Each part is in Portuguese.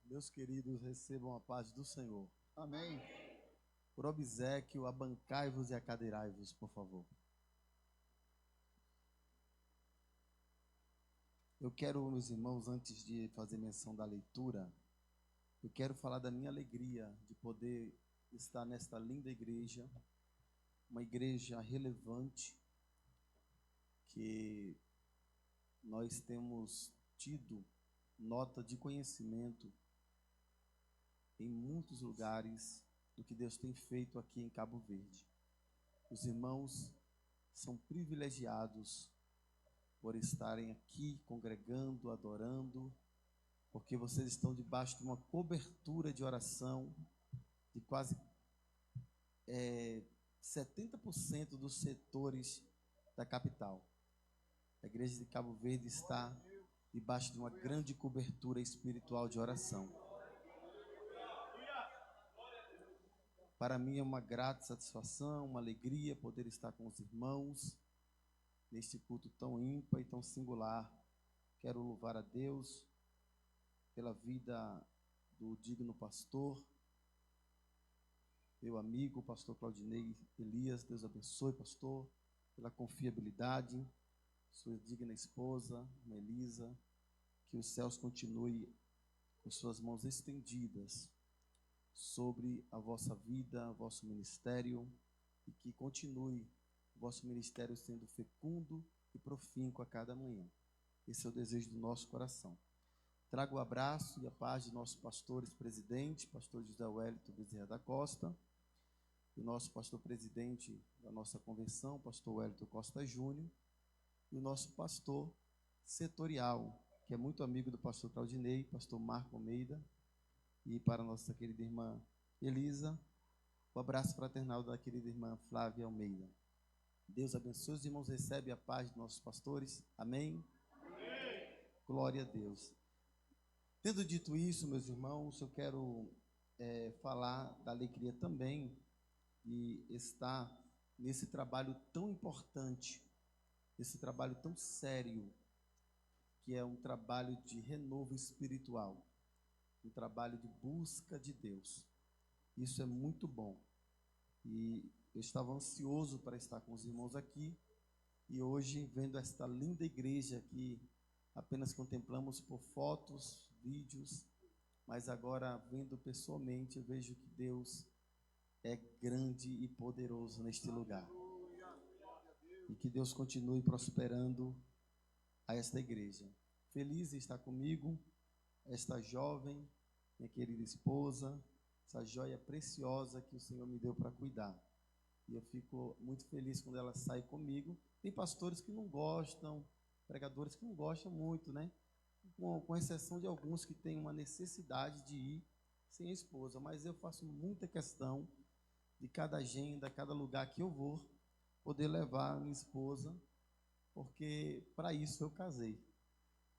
Meus queridos, recebam a paz do Senhor. Amém. Por obséquio, abancai-vos e acadeirai-vos, por favor. Eu quero, meus irmãos, antes de fazer menção da leitura, eu quero falar da minha alegria de poder estar nesta linda igreja, uma igreja relevante, que nós temos tido nota de conhecimento em muitos lugares do que Deus tem feito aqui em Cabo Verde. Os irmãos são privilegiados por estarem aqui congregando, adorando, porque vocês estão debaixo de uma cobertura de oração de quase 70% dos setores da capital. A igreja de Cabo Verde está debaixo de uma grande cobertura espiritual de oração. Para mim é uma grata satisfação, uma alegria poder estar com os irmãos neste culto tão ímpar e tão singular. Quero louvar a Deus pela vida do digno pastor, meu amigo, pastor Claudinei Elias. Deus abençoe, pastor, pela confiabilidade, sua digna esposa, Melisa, que os céus continuem com suas mãos estendidas sobre a vossa vida, vosso ministério, e que continue o vosso ministério sendo fecundo e profícuo a cada manhã. Esse é o desejo do nosso coração. Trago o abraço e a paz de nossos pastores presidente, pastor José Wellington Bezerra da Costa, e o nosso pastor presidente da nossa convenção, pastor Wellington Costa Júnior, e o nosso pastor setorial, que é muito amigo do pastor Claudinei, pastor Marco Almeida, e para a nossa querida irmã Elisa, o abraço fraternal da querida irmã Flávia Almeida. Deus abençoe os irmãos, recebe a paz de nossos pastores. Amém? Amém. Glória a Deus. Tendo dito isso, meus irmãos, eu quero falar da alegria também de estar nesse trabalho tão importante, esse trabalho tão sério, que é um trabalho de renovo espiritual, um trabalho de busca de Deus. Isso é muito bom. E eu estava ansioso para estar com os irmãos aqui, e hoje, vendo esta linda igreja que apenas contemplamos por fotos, vídeos, mas agora vendo pessoalmente, eu vejo que Deus é grande e poderoso neste lugar. E que Deus continue prosperando a esta igreja. Feliz em estar comigo, esta jovem, minha querida esposa, essa joia preciosa que o Senhor me deu para cuidar. E eu fico muito feliz quando ela sai comigo. Tem pastores que não gostam, pregadores que não gostam muito, né? Com exceção de alguns que têm uma necessidade de ir sem a esposa. Mas eu faço muita questão de cada agenda, cada lugar que eu vou, poder levar a minha esposa, porque para isso eu casei.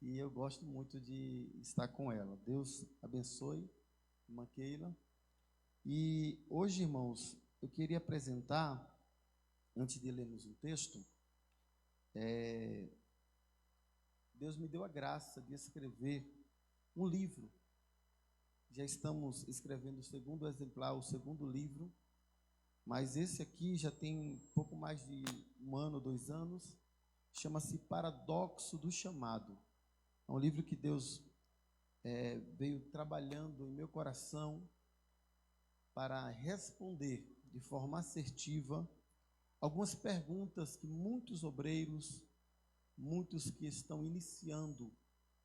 E eu gosto muito de estar com ela. Deus abençoe, irmã Keila. E hoje, irmãos, eu queria apresentar, antes de lermos um texto, Deus me deu a graça de escrever um livro. Já estamos escrevendo o segundo exemplar, o segundo livro, mas esse aqui já tem pouco mais de 1 ano, 2 anos, chama-se Paradoxo do Chamado. É um livro que Deus veio trabalhando em meu coração para responder de forma assertiva algumas perguntas que muitos obreiros, muitos que estão iniciando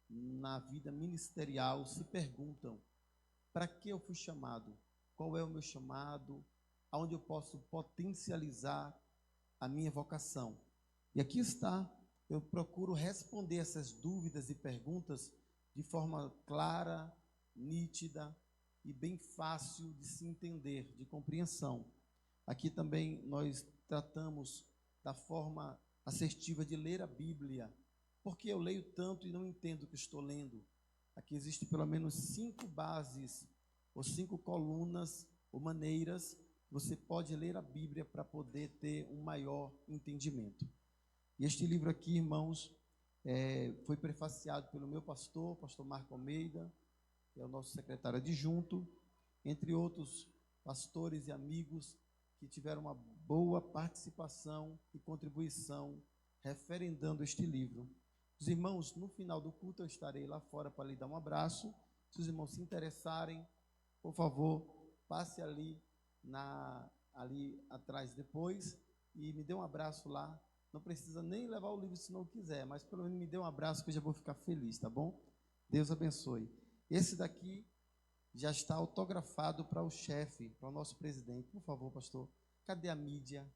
na vida ministerial se perguntam: para que eu fui chamado? Qual é o meu chamado? Aonde eu posso potencializar a minha vocação? E aqui está, eu procuro responder essas dúvidas e perguntas de forma clara, nítida e bem fácil de se entender, de compreensão. Aqui também nós tratamos da forma assertiva de ler a Bíblia, porque eu leio tanto e não entendo o que estou lendo. Aqui existem pelo menos 5 bases, ou 5 colunas, ou maneiras que você pode ler a Bíblia para poder ter um maior entendimento. E este livro aqui, irmãos, foi prefaciado pelo meu pastor Marco Almeida, que é o nosso secretário adjunto, entre outros pastores e amigos que tiveram uma boa participação e contribuição referendando este livro. Os irmãos, no final do culto, eu estarei lá fora para lhe dar um abraço. Se os irmãos se interessarem, por favor, passe ali atrás depois e me dê um abraço lá. Não precisa nem levar o livro se não quiser, mas pelo menos me dê um abraço que eu já vou ficar feliz, tá bom? Deus abençoe. Esse daqui já está autografado para o chefe, para o nosso presidente. Por favor, pastor, cadê a mídia?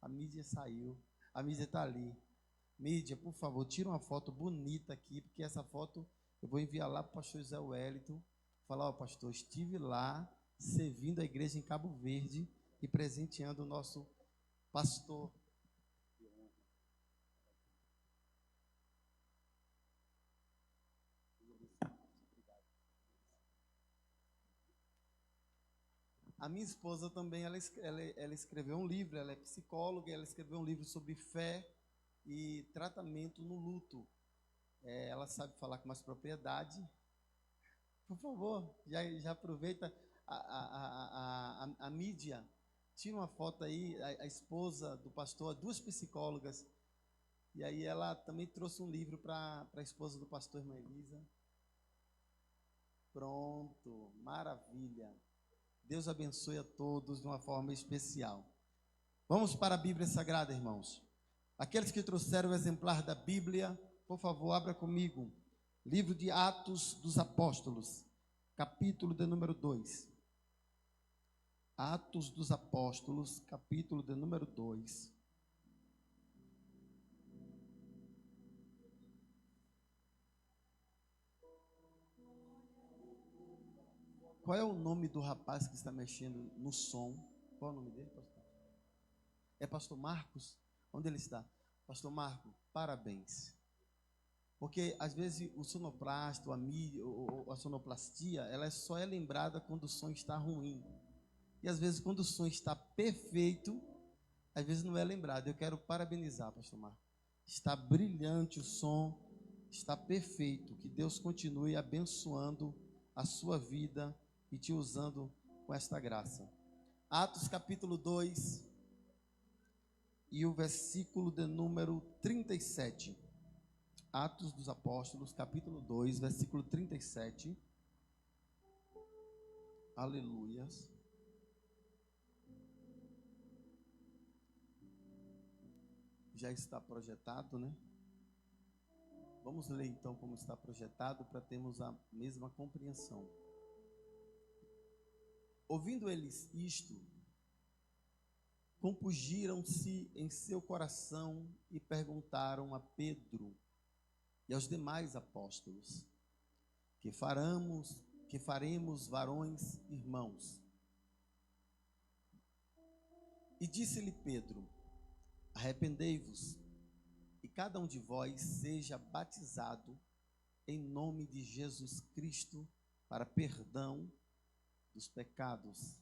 A mídia saiu, a mídia está ali. Mídia, por favor, tira uma foto bonita aqui, porque essa foto eu vou enviar lá para o pastor José Wellington. Falar, pastor, estive lá servindo a igreja em Cabo Verde e presenteando o nosso pastor. A minha esposa também, ela escreveu um livro, ela é psicóloga, ela escreveu um livro sobre fé e tratamento no luto. Ela sabe falar com mais propriedade. Por favor, já aproveita a mídia. Tira uma foto aí, a esposa do pastor, duas psicólogas. E aí ela também trouxe um livro para a esposa do pastor, irmã Elisa. Pronto, maravilha. Deus abençoe a todos de uma forma especial. Vamos para a Bíblia Sagrada, irmãos. Aqueles que trouxeram o exemplar da Bíblia, por favor, abra comigo. Livro de Atos dos Apóstolos, capítulo de número 2. Atos dos Apóstolos, capítulo de número 2. Qual é o nome do rapaz que está mexendo no som? Qual é o nome dele, pastor? É pastor Marcos? Onde ele está? Pastor Marcos, parabéns. Porque às vezes o sonoplasta, a sonoplastia, ela só é lembrada quando o som está ruim. E às vezes quando o som está perfeito, às vezes não é lembrado. Eu quero parabenizar, pastor Marcos. Está brilhante o som, está perfeito. Que Deus continue abençoando a sua vida e te usando com esta graça. Atos capítulo 2 e o versículo de número 37. Atos dos Apóstolos, capítulo 2, versículo 37. Aleluias. Já está projetado, né? Vamos ler então como está projetado para termos a mesma compreensão. Ouvindo eles isto, compungiram-se em seu coração e perguntaram a Pedro e aos demais apóstolos: que faremos, varões irmãos? E disse-lhe Pedro: arrependei-vos, e cada um de vós seja batizado em nome de Jesus Cristo para perdão dos pecados,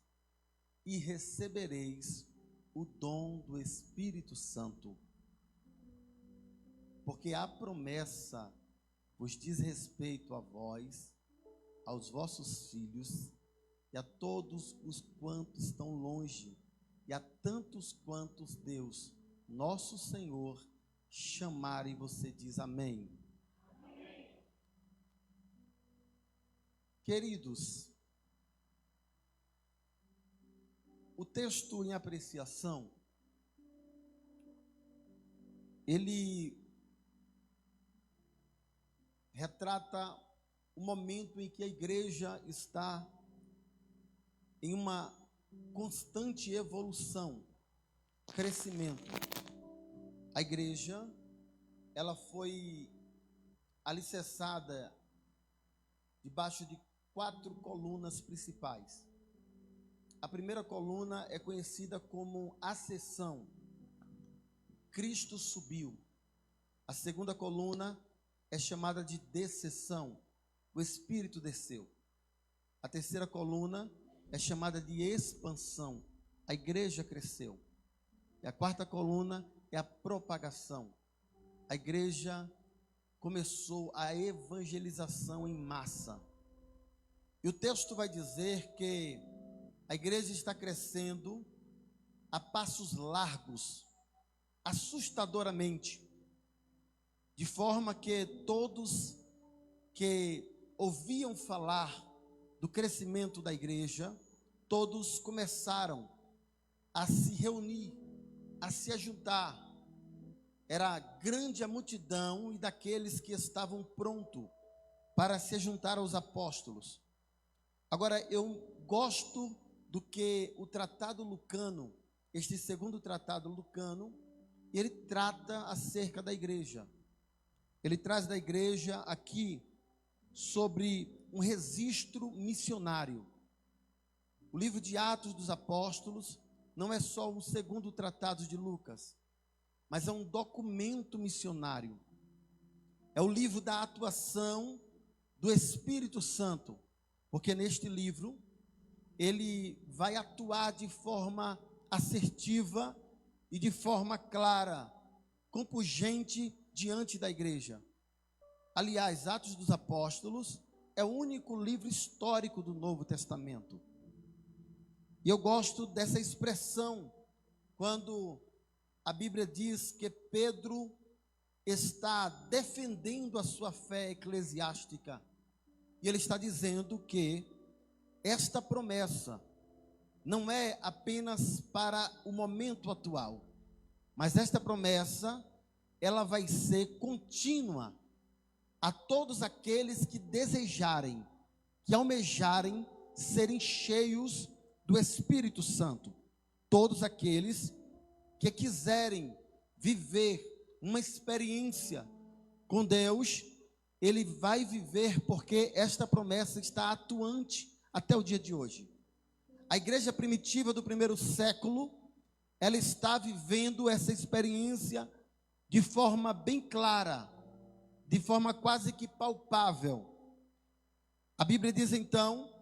e recebereis o dom do Espírito Santo. Porque a promessa vos diz respeito a vós, aos vossos filhos, e a todos os quantos estão longe, e a tantos quantos Deus, nosso Senhor, chamar, e você diz amém. Amém. Queridos, o texto em apreciação, ele retrata o momento em que a igreja está em uma constante evolução, crescimento. A igreja, ela foi alicerçada debaixo de 4 colunas principais. A primeira coluna é conhecida como ascensão. Cristo subiu. A segunda coluna é chamada de descessão. O Espírito desceu. A terceira coluna é chamada de expansão. A igreja cresceu. E a quarta coluna é a propagação. A igreja começou a evangelização em massa. E o texto vai dizer que a igreja está crescendo a passos largos, assustadoramente, de forma que todos que ouviam falar do crescimento da igreja, todos começaram a se reunir, a se ajuntar. Era grande a multidão e daqueles que estavam prontos para se juntar aos apóstolos. Agora, eu gosto do que o tratado lucano, este segundo tratado lucano, ele trata acerca da igreja. Ele traz da igreja aqui sobre um registro missionário. O livro de Atos dos Apóstolos não é só o segundo tratado de Lucas, mas é um documento missionário. É o livro da atuação do Espírito Santo, porque neste livro ele vai atuar de forma assertiva e de forma clara, compungente diante da igreja. Aliás, Atos dos Apóstolos é o único livro histórico do Novo Testamento. E eu gosto dessa expressão, quando a Bíblia diz que Pedro está defendendo a sua fé eclesiástica. E ele está dizendo que esta promessa não é apenas para o momento atual, mas esta promessa, ela vai ser contínua a todos aqueles que desejarem, que almejarem serem cheios do Espírito Santo. Todos aqueles que quiserem viver uma experiência com Deus, ele vai viver, porque esta promessa está atuante até o dia de hoje. A igreja primitiva do primeiro século, ela está vivendo essa experiência de forma bem clara, de forma quase que palpável. A Bíblia diz então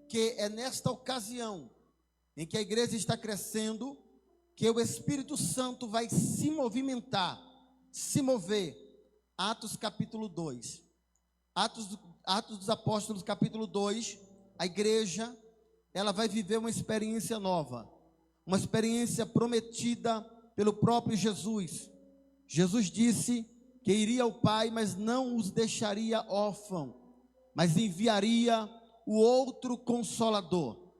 que é nesta ocasião em que a igreja está crescendo, que o Espírito Santo vai se movimentar, se mover. Atos capítulo 2. Atos dos Apóstolos capítulo 2, a igreja, ela vai viver uma experiência nova, uma experiência prometida pelo próprio Jesus. Jesus disse que iria ao Pai, mas não os deixaria órfãos, mas enviaria o outro Consolador.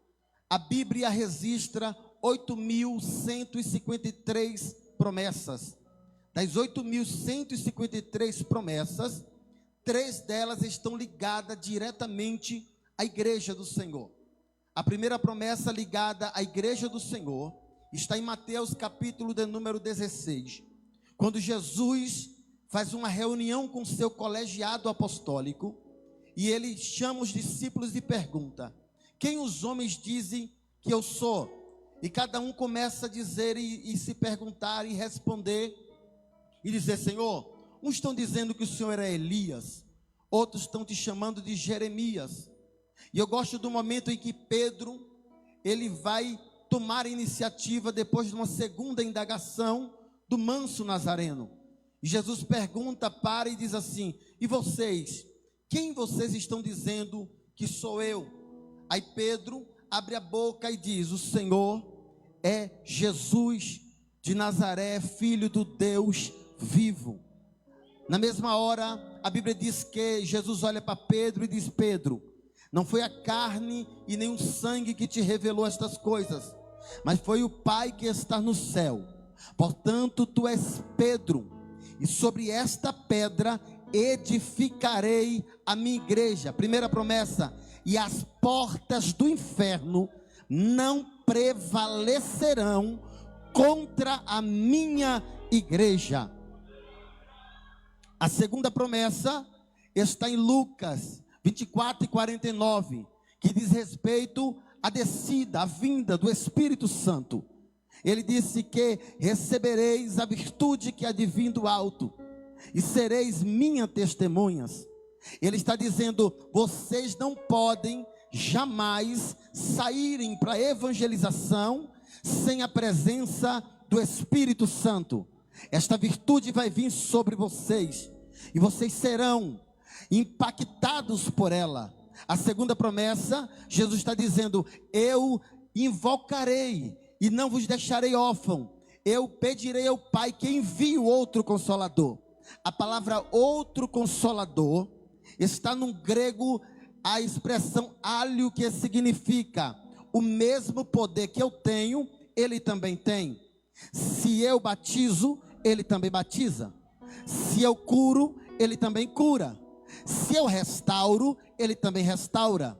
A Bíblia registra 8.153 promessas. Das 8.153 promessas, 3 delas estão ligadas diretamente à igreja do Senhor. A primeira promessa ligada à igreja do Senhor está em Mateus capítulo de número 16. Quando Jesus faz uma reunião com seu colegiado apostólico, e ele chama os discípulos e pergunta: quem os homens dizem que eu sou? E cada um começa a dizer e se perguntar e responder, e dizer: Senhor, uns estão dizendo que o Senhor é Elias, outros estão te chamando de Jeremias. E eu gosto do momento em que Pedro, ele vai tomar a iniciativa depois de uma segunda indagação do manso Nazareno. E Jesus pergunta para e diz assim: e vocês? Quem vocês estão dizendo que sou eu? Aí Pedro abre a boca e diz: o Senhor é Jesus de Nazaré, filho do Deus vivo. Na mesma hora, a Bíblia diz que Jesus olha para Pedro e diz: Pedro, não foi a carne e nem o sangue que te revelou estas coisas, mas foi o Pai que está no céu. Portanto, tu és Pedro, e sobre esta pedra edificarei a minha igreja. Primeira promessa: e as portas do inferno não prevalecerão contra a minha igreja. A segunda promessa está em Lucas 24 e 49, que diz respeito à descida, à vinda do Espírito Santo. Ele disse que recebereis a virtude que há de vir do alto, e sereis minhas testemunhas. Ele está dizendo: vocês não podem jamais saírem para a evangelização sem a presença do Espírito Santo. Esta virtude vai vir sobre vocês, e vocês serão impactados por ela. A segunda promessa, Jesus está dizendo: eu invocarei e não vos deixarei órfão. Eu pedirei ao Pai que envie o outro Consolador. A palavra outro Consolador está no grego a expressão alio, que significa o mesmo poder que eu tenho, ele também tem. Se eu batizo, ele também batiza. Se eu curo, ele também cura. Se eu restauro, ele também restaura.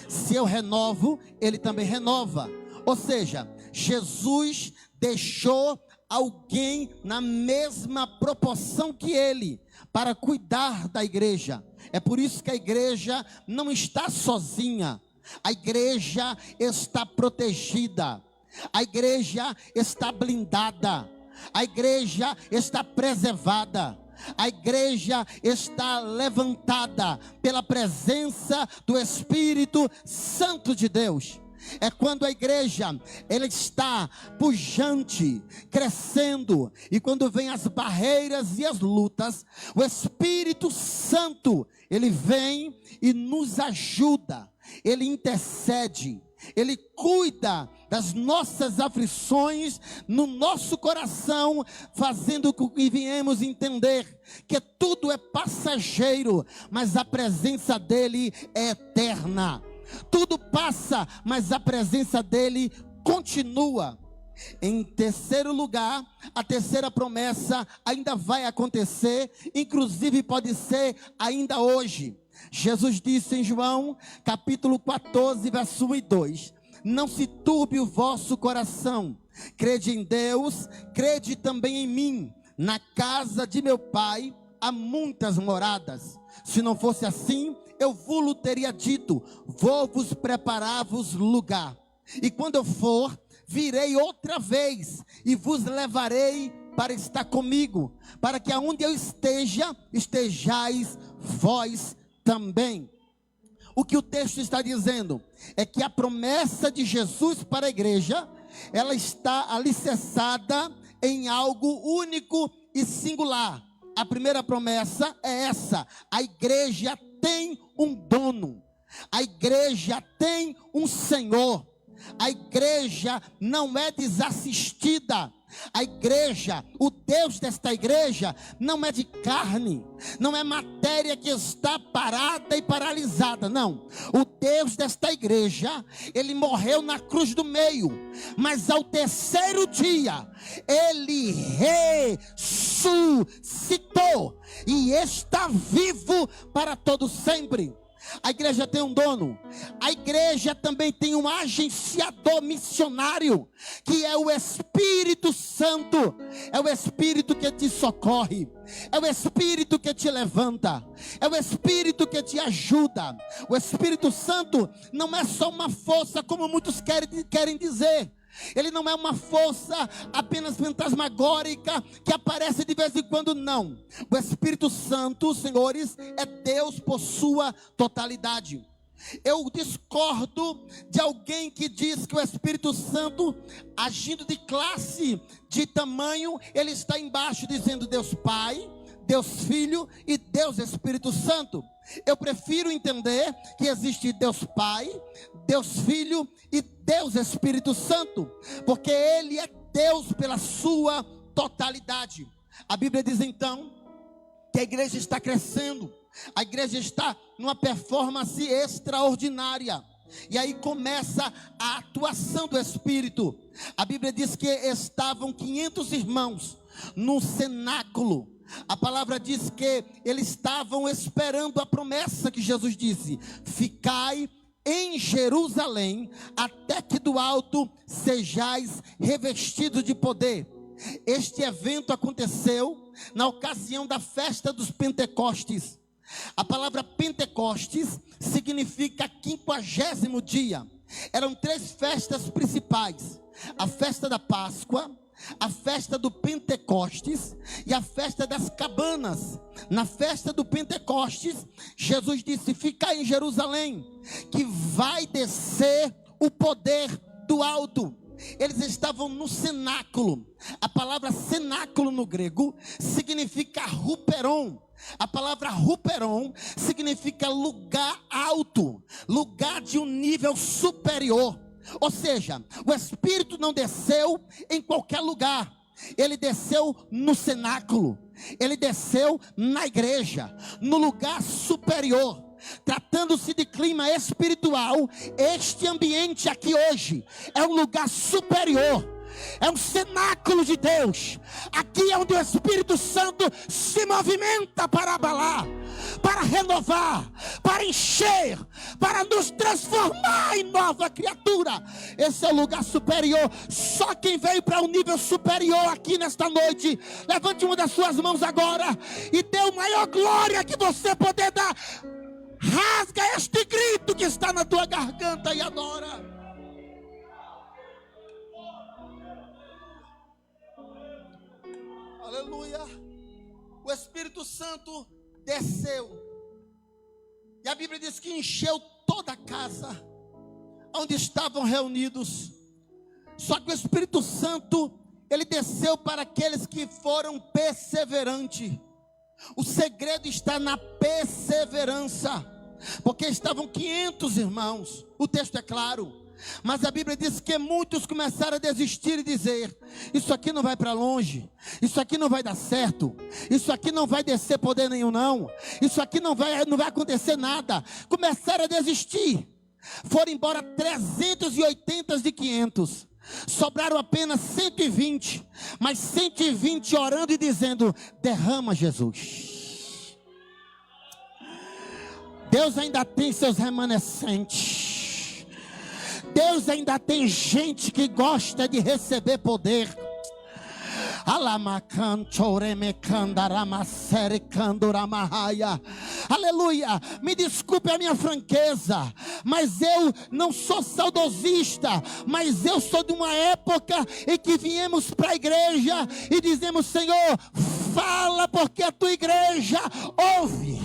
Se eu renovo, ele também renova. Ou seja, Jesus deixou alguém na mesma proporção que ele, para cuidar da igreja. É por isso que a igreja não está sozinha. A igreja está protegida. A igreja está blindada. A igreja está preservada. A igreja está levantada pela presença do Espírito Santo de Deus. É quando a igreja, ela está pujante, crescendo, e quando vem as barreiras e as lutas, o Espírito Santo, ele vem e nos ajuda, ele intercede, ele cuida das nossas aflições no nosso coração, fazendo com que venhamos entender que tudo é passageiro, mas a presença dele é eterna. Tudo passa, mas a presença dele continua. Em terceiro lugar, a terceira promessa ainda vai acontecer, inclusive pode ser ainda hoje. Jesus disse em João, capítulo 14, verso 1 e 2: não se turbe o vosso coração, crede em Deus, crede também em mim. Na casa de meu Pai há muitas moradas. Se não fosse assim, eu vos teria dito: vou-vos preparar-vos lugar. E quando eu for, virei outra vez e vos levarei para estar comigo, para que aonde eu esteja, estejais vós também. O que o texto está dizendo é que a promessa de Jesus para a igreja, ela está alicerçada em algo único e singular. A primeira promessa é essa: a igreja tem um dono, a igreja tem um Senhor, a igreja não é desassistida. A igreja, o Deus desta igreja não é de carne, não é matéria que está parada e paralisada, não. O Deus desta igreja, ele morreu na cruz do meio, mas ao terceiro dia ele ressuscitou e está vivo para todo sempre. A igreja tem um dono, a igreja também tem um agenciador missionário, que é o Espírito Santo. É o Espírito que te socorre, é o Espírito que te levanta, é o Espírito que te ajuda. O Espírito Santo não é só uma força, como muitos querem dizer. Ele não é uma força apenas fantasmagórica que aparece de vez em quando, não. O Espírito Santo, senhores, é Deus por sua totalidade. Eu discordo de alguém que diz que o Espírito Santo, agindo de classe, de tamanho, ele está embaixo, dizendo Deus Pai, Deus Filho e Deus Espírito Santo. Eu prefiro entender que existe Deus Pai, Deus Filho e Deus Espírito Santo, porque Ele é Deus pela sua totalidade. A Bíblia diz então que a igreja está crescendo, a igreja está numa performance extraordinária, e aí começa a atuação do Espírito. A Bíblia diz que estavam 500 irmãos no cenáculo. A palavra diz que eles estavam esperando a promessa que Jesus disse: ficai em Jerusalém, até que do alto sejais revestidos de poder. Este evento aconteceu na ocasião da festa dos Pentecostes. A palavra Pentecostes significa 50º dia. Eram 3 festas principais: a festa da Páscoa, a festa do Pentecostes e a festa das cabanas. Na festa do Pentecostes, Jesus disse: fica em Jerusalém, que vai descer o poder do alto. eles estavam no cenáculo. A palavra cenáculo no grego significa ruperon. A palavra ruperon significa lugar alto, lugar de um nível superior. Ou seja, o Espírito não desceu em qualquer lugar. Ele desceu no cenáculo. Ele desceu na igreja, no lugar superior. Tratando-se de clima espiritual, este ambiente aqui hoje é um lugar superior. É um cenáculo de Deus. Aqui é onde o Espírito Santo se movimenta para abalar, para renovar, para encher, para nos transformar em nova criatura. Esse é o lugar superior. Só quem veio para um nível superior aqui nesta noite, levante uma das suas mãos agora e dê a maior glória que você puder dar. Rasga este grito que está na tua garganta e adora. Aleluia. O Espírito Santo desceu. E a Bíblia diz que encheu toda a casa onde estavam reunidos. Só que o Espírito Santo, ele desceu para aqueles que foram perseverantes. O segredo está na perseverança. Porque estavam 500 irmãos. O texto é claro. Mas a Bíblia diz que muitos começaram a desistir e dizer: isso aqui não vai para longe, isso aqui não vai dar certo, isso aqui não vai descer poder nenhum não, isso aqui não vai acontecer nada. Começaram a desistir. Foram embora 380 de 500. Sobraram apenas 120. Mas 120 orando e dizendo: derrama, Jesus. Deus ainda tem seus remanescentes. Deus ainda tem gente que gosta de receber poder. Aleluia. Me desculpe a minha franqueza, mas eu não sou saudosista, mas eu sou de uma época em que viemos para a igreja e dizemos: Senhor, fala porque a tua igreja ouve.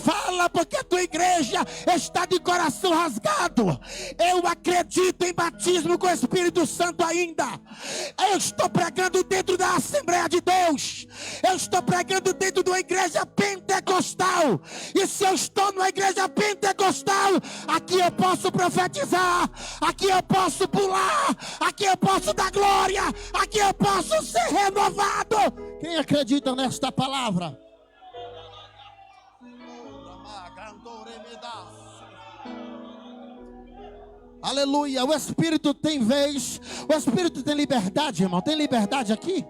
Fala porque a tua igreja está de coração rasgado. Eu acredito em batismo com o Espírito Santo ainda. Eu estou pregando dentro da Assembleia de Deus. Eu estou pregando dentro de uma igreja pentecostal. E se eu estou numa igreja pentecostal, aqui eu posso profetizar, aqui eu posso pular, aqui eu posso dar glória, aqui eu posso ser renovado. Quem acredita nesta palavra? Aleluia. O Espírito tem vez. O Espírito tem liberdade, irmão. Tem liberdade aqui?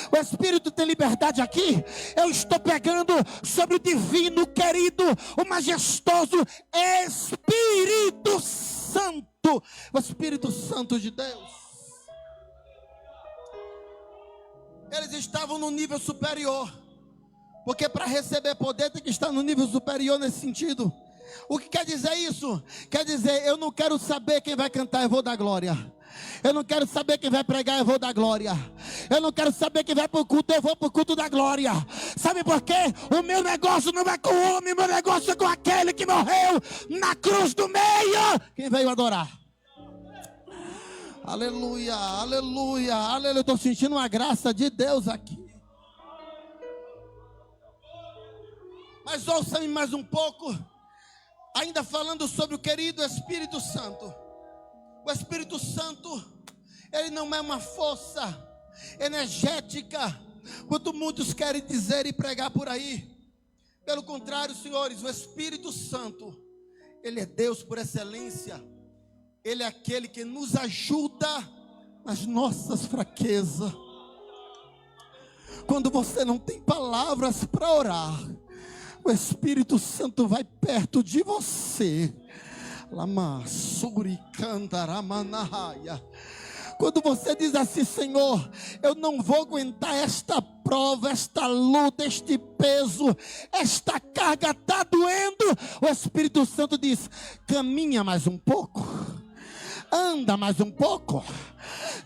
O Espírito tem liberdade aqui? Eu estou pegando sobre o divino, querido, o majestoso Espírito Santo. O Espírito Santo de Deus. Eles estavam no nível superior. Porque para receber poder tem que estar no nível superior nesse sentido. O que quer dizer isso? Quer dizer, eu não quero saber quem vai cantar, eu vou dar glória. Eu não quero saber quem vai pregar, eu vou dar glória. Eu não quero saber quem vai para o culto, eu vou para o culto da glória. Sabe por quê? O meu negócio não é com o homem, o meu negócio é com aquele que morreu na cruz do meio. Quem veio adorar? Aleluia, aleluia, aleluia. Eu estou sentindo uma graça de Deus aqui. Mas ouça-me mais um pouco. Ainda falando sobre o querido Espírito Santo. O Espírito Santo, ele não é uma força energética, quanto muitos querem dizer e pregar por aí. Pelo contrário, senhores, o Espírito Santo, ele é Deus por excelência. Ele é aquele que nos ajuda nas nossas fraquezas. Quando você não tem palavras para orar, o Espírito Santo vai perto de você. Quando você diz assim: Senhor, eu não vou aguentar esta prova, esta luta, este peso, esta carga está doendo. O Espírito Santo diz: caminha mais um pouco. Anda mais um pouco.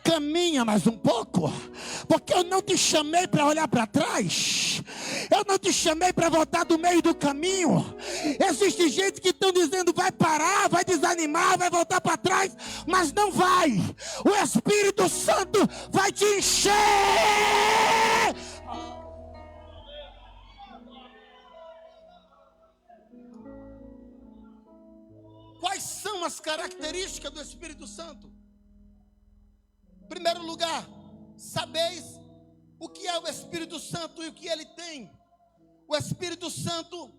Caminha mais um pouco. Porque eu não te chamei para olhar para trás. Eu não te chamei para voltar do meio do caminho. Existe gente que estão dizendo vai parar, vai desanimar, vai voltar para trás, mas não vai. O Espírito Santo vai te encher. Quais são as características do Espírito Santo? Em primeiro lugar, sabeis o que é o Espírito Santo e o que ele tem. O Espírito Santo,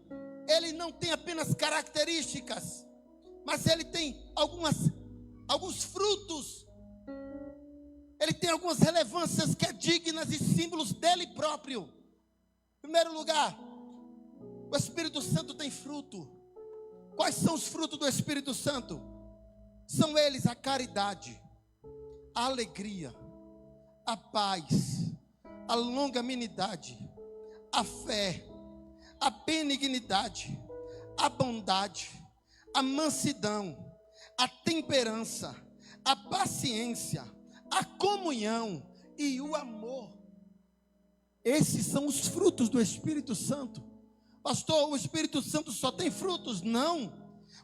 ele não tem apenas características, mas ele tem alguns frutos. Ele tem algumas relevâncias que é dignas e símbolos dele próprio. Em primeiro lugar, o Espírito Santo tem fruto. Quais são os frutos do Espírito Santo? São eles a caridade, a alegria, a paz, a longanimidade, a fé, a benignidade, a bondade, a mansidão, a temperança, a paciência, a comunhão e o amor. Esses são os frutos do Espírito Santo. Pastor, o Espírito Santo só tem frutos? Não.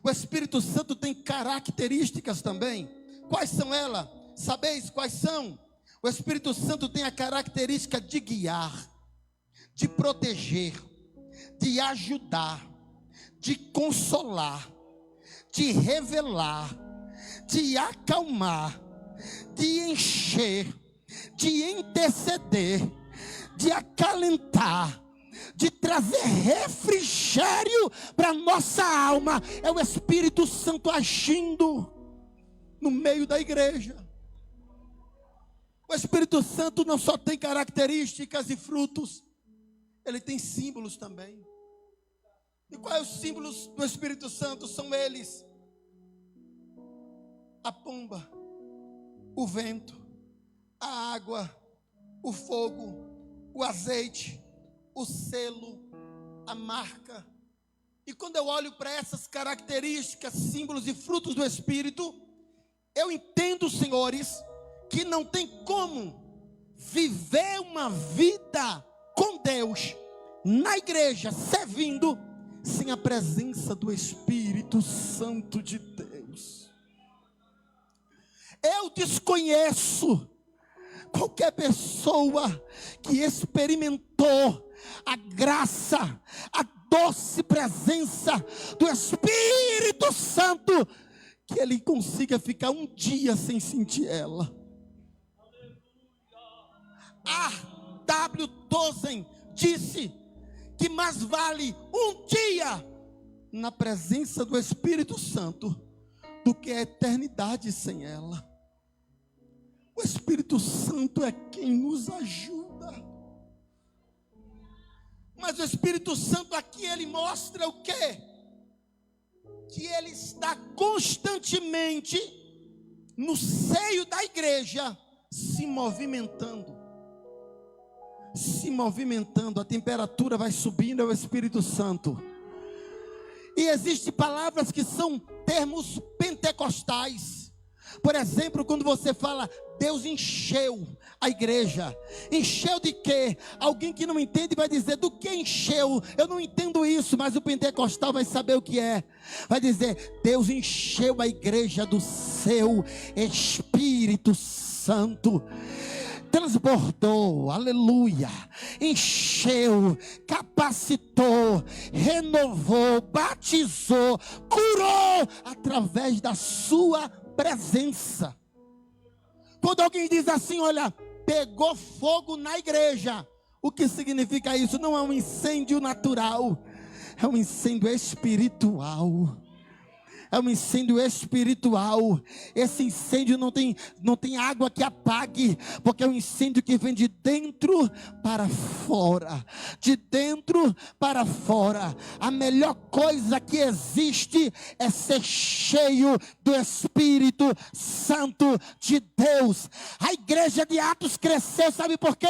O Espírito Santo tem características também. Quais são elas? Sabeis quais são? O Espírito Santo tem a característica de guiar, de proteger, de ajudar, de consolar, de revelar, de acalmar, de encher, de interceder, de acalentar, de trazer refrigério para a nossa alma. É o Espírito Santo agindo no meio da igreja. O Espírito Santo não só tem características e frutos, ele tem símbolos também. E quais os símbolos do Espírito Santo? São eles: a pomba, o vento, a água, o fogo, o azeite, o selo, a marca. E quando eu olho para essas características, símbolos e frutos do Espírito, eu entendo, senhores, que não tem como viver uma vida com Deus na igreja, servindo, sem a presença do Espírito Santo de Deus. Eu desconheço qualquer pessoa que experimentou a graça, a doce presença do Espírito Santo, que ele consiga ficar um dia sem sentir ela. A.W. Tozer disse que mais vale um dia na presença do Espírito Santo do que a eternidade sem ela. O Espírito Santo é quem nos ajuda. Mas o Espírito Santo aqui, ele mostra o quê? Que ele está constantemente no seio da igreja, se movimentando. A temperatura vai subindo, é o Espírito Santo. E existem palavras que são termos pentecostais. Por exemplo, quando você fala, Deus encheu a igreja. Encheu de quê? Alguém que não entende vai dizer, do que encheu? Eu não entendo isso, mas o pentecostal vai saber o que é. Vai dizer, Deus encheu a igreja do seu Espírito Santo. Transbordou, aleluia, encheu, capacitou, renovou, batizou, curou, através da sua presença. Quando alguém diz assim, olha, pegou fogo na igreja, o que significa isso? Não é um incêndio natural, é um incêndio espiritual. É um incêndio espiritual. Esse incêndio não tem água que apague, porque é um incêndio que vem de dentro para fora. De dentro para fora. A melhor coisa que existe é ser cheio do Espírito Santo de Deus. A igreja de Atos cresceu, sabe por quê?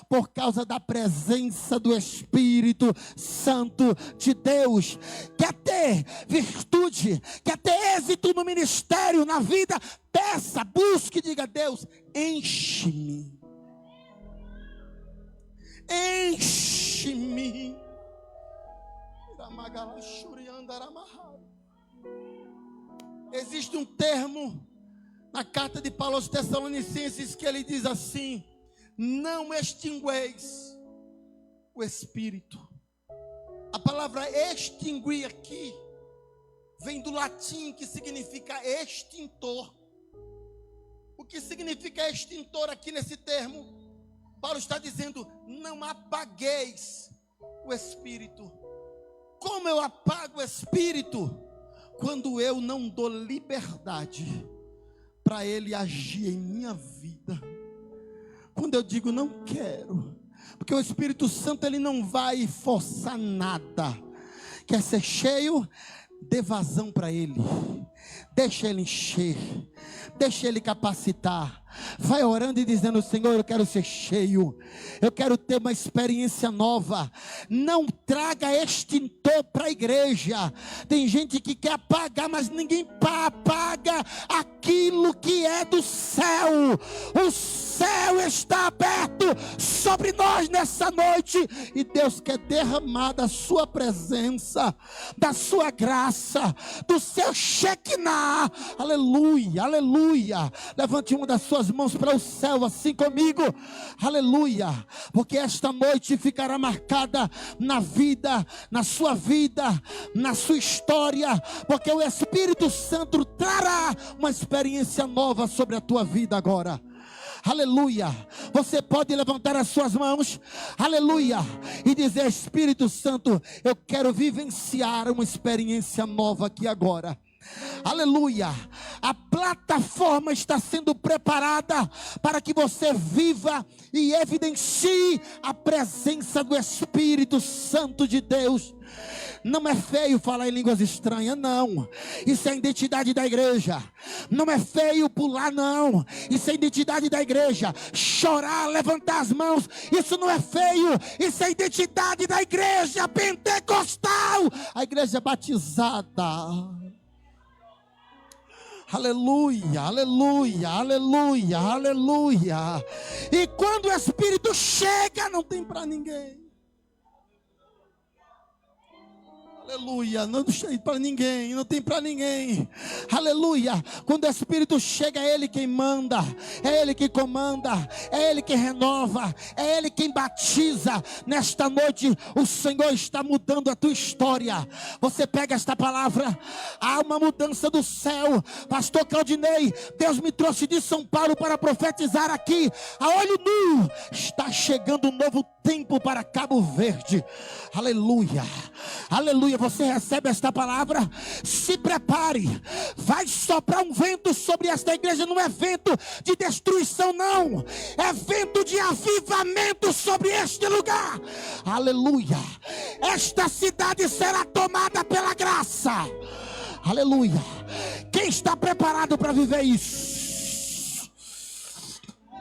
Por causa da presença do Espírito Santo de Deus. Quer ter virtude, quer ter êxito no ministério, na vida, peça, busque e diga, Deus, enche-me. enche-me. Existe um termo na carta de Paulo aos Tessalonicenses que ele diz assim: não extingueis o Espírito. A palavra extinguir aqui vem do latim, que significa extintor. O que significa extintor aqui nesse termo? Paulo está dizendo: não apagueis o Espírito. Como eu apago o Espírito? Quando eu não dou liberdade para ele agir em minha vida. Quando eu digo não quero, porque o Espírito Santo ele não vai forçar nada. Quer ser cheio? Dê vazão para ele, deixa ele encher, deixa ele capacitar. Vai orando e dizendo: Senhor, eu quero ser cheio, eu quero ter uma experiência nova. Não traga extintor para a igreja. Tem gente que quer apagar, mas ninguém apaga aquilo que é do céu. O céu está aberto sobre nós nessa noite, e Deus quer derramar da sua presença, da sua graça, do seu Shekinah. Aleluia, aleluia. Levante uma das suas mãos para o céu assim comigo. Aleluia. Porque esta noite ficará marcada na vida, na sua vida, na sua história, porque o Espírito Santo trará uma experiência nova sobre a tua vida agora. Aleluia. Você pode levantar as suas mãos, aleluia, e dizer: Espírito Santo, eu quero vivenciar uma experiência nova aqui agora. Aleluia. A plataforma está sendo preparada para que você viva e evidencie a presença do Espírito Santo de Deus. Não é feio falar em línguas estranhas, não. Isso é a identidade da igreja. Não é feio pular, não. Isso é a identidade da igreja. Chorar, levantar as mãos, isso não é feio. Isso é a identidade da igreja pentecostal, a igreja batizada. Aleluia, aleluia, aleluia, aleluia. E quando o Espírito chega, não tem para ninguém. Aleluia, não tem para ninguém, não tem para ninguém. Aleluia. Quando o Espírito chega, é Ele quem manda, é Ele que comanda, é Ele que renova, é Ele quem batiza. Nesta noite o Senhor está mudando a tua história. Você pega esta palavra: há uma mudança do céu. Pastor Claudinei, Deus me trouxe de São Paulo para profetizar aqui. A olho nu está chegando um novo tempo para Cabo Verde. Aleluia, aleluia. Você recebe esta palavra? Se prepare. Vai soprar um vento sobre esta igreja. Não é vento de destruição, não. É vento de avivamento sobre este lugar. Aleluia. Esta cidade será tomada pela graça. Aleluia. Quem está preparado para viver isso?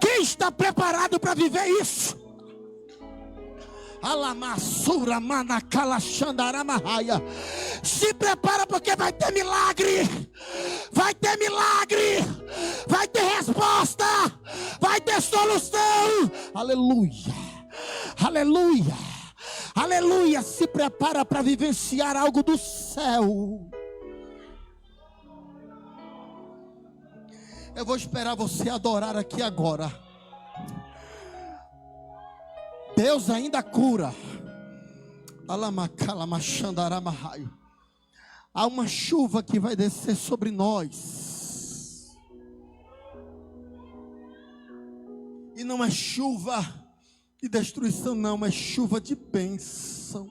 Quem está preparado para viver isso? Alamassura manacala xandaramahaya. Se prepara, porque vai ter milagre. Vai ter milagre. Vai ter resposta. Vai ter solução. Aleluia. Aleluia. Aleluia. Se prepara para vivenciar algo do céu. Eu vou esperar você adorar aqui agora. Deus ainda cura. Há uma chuva que vai descer sobre nós. E não é chuva de destruição, não. É chuva de bênção.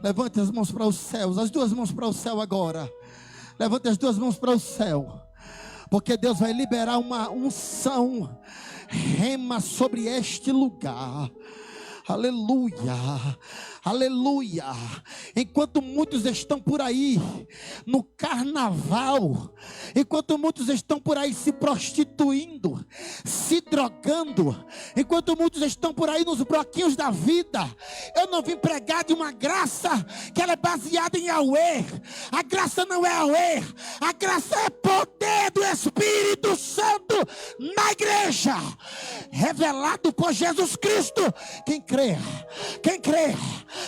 Levante as mãos para os céus, as duas mãos para o céu agora. Levante as duas mãos para o céu, porque Deus vai liberar uma unção rema sobre este lugar. Aleluia. Aleluia. Enquanto muitos estão por aí no carnaval, enquanto muitos estão por aí se prostituindo, se drogando, enquanto muitos estão por aí nos bloquinhos da vida, eu não vim pregar de uma graça que ela é baseada em Yahweh. A graça não é Yahweh, a graça é poder do Espírito Santo na igreja, revelado por Jesus Cristo. Quem crê, quem crê,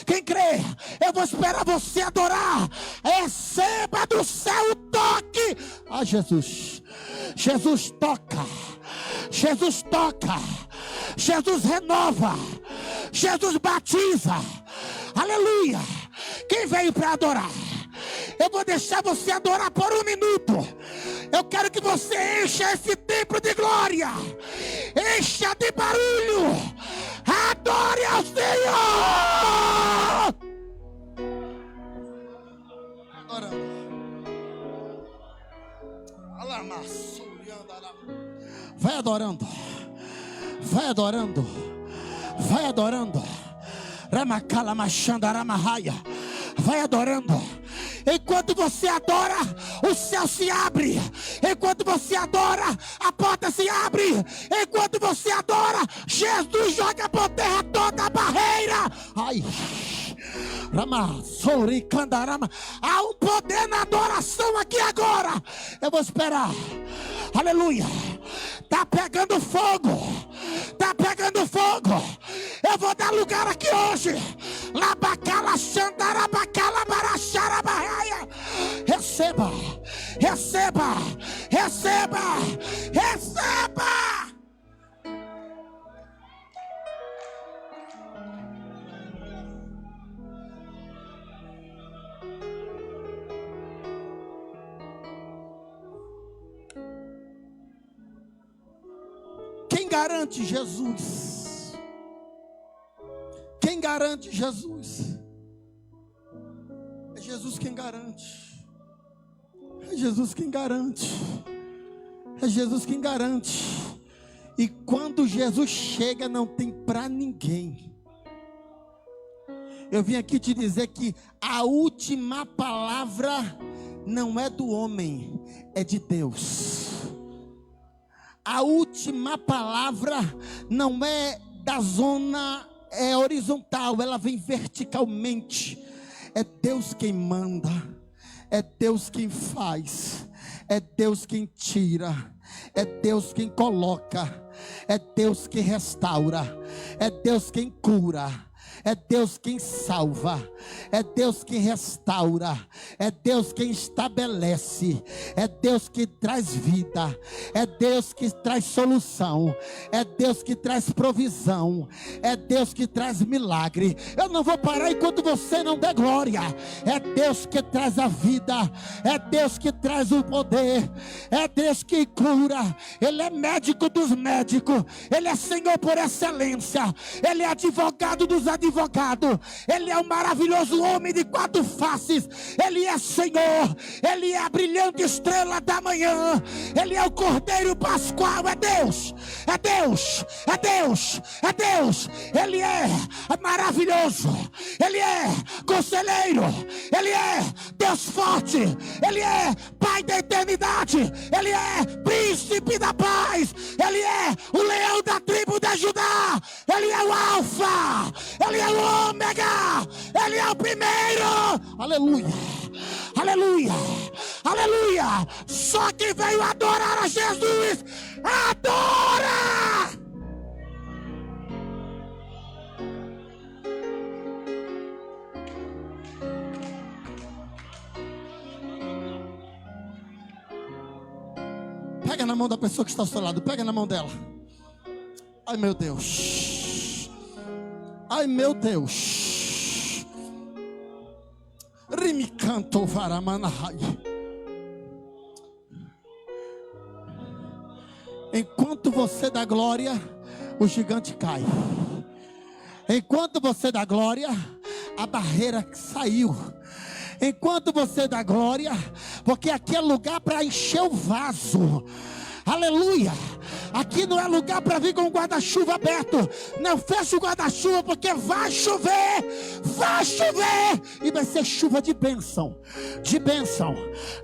quem crê, eu vou esperar você adorar. Receba do céu o toque. Ah, Jesus, Jesus toca, Jesus toca, Jesus renova, Jesus batiza. Aleluia. Quem veio para adorar? Eu vou deixar você adorar por 1 minuto. Eu quero que você encha esse templo de glória, encha de barulho. Adore ao Senhor. Vai adorando, vai adorando, vai adorando. Ramacala Machandaramahaya. Vai adorando. Enquanto você adora, o céu se abre. Enquanto você adora, a porta se abre. Enquanto você adora, Jesus joga por terra toda a barreira. Ai, há um poder na adoração aqui agora. Eu vou esperar. Aleluia. Tá pegando fogo. Tá pegando fogo. Eu vou dar lugar aqui hoje. Labacala Xandarabacala Baraxarabaia. Receba, receba, receba, receba. Quem garante Jesus? Quem garante Jesus? É Jesus quem garante. É Jesus quem garante. É Jesus quem garante. E quando Jesus chega, não tem para ninguém. Eu vim aqui te dizer que a última palavra não é do homem, é de Deus. A última palavra não é da zona horizontal, ela vem verticalmente. É Deus quem manda, é Deus quem faz, é Deus quem tira, é Deus quem coloca, é Deus quem restaura, é Deus quem cura. É Deus quem salva, é Deus quem restaura, é Deus quem estabelece, é Deus que traz vida, é Deus que traz solução, é Deus que traz provisão, é Deus que traz milagre. Eu não vou parar enquanto você não der glória. É Deus que traz a vida, é Deus que traz o poder, é Deus que cura. Ele é médico dos médicos, Ele é Senhor por excelência, Ele é advogado dos advogados, Ele é o maravilhoso homem de 4 faces, Ele é Senhor, Ele é a brilhante estrela da manhã, Ele é o Cordeiro Pascual. É Deus, é Deus, é Deus, é Deus. Ele é maravilhoso, Ele é conselheiro, Ele é Deus forte, Ele é Pai da eternidade, Ele é príncipe da paz, Ele é o leão da tribo de Judá, Ele é o alfa, Ele é o ômega, Ele é o primeiro. Aleluia, aleluia, aleluia. Só quem veio adorar a Jesus, adora. Pega na mão da pessoa que está ao seu lado, pega na mão dela. Ai meu Deus, ai meu Deus. Rimicanto varamanahai. Enquanto você dá glória, o gigante cai. Enquanto você dá glória, a barreira saiu. Enquanto você dá glória, porque aqui é lugar para encher o vaso. Aleluia. Aqui não é lugar para vir com o guarda-chuva aberto. Não feche o guarda-chuva, porque vai chover. Vai chover. E vai ser chuva de bênção. De bênção.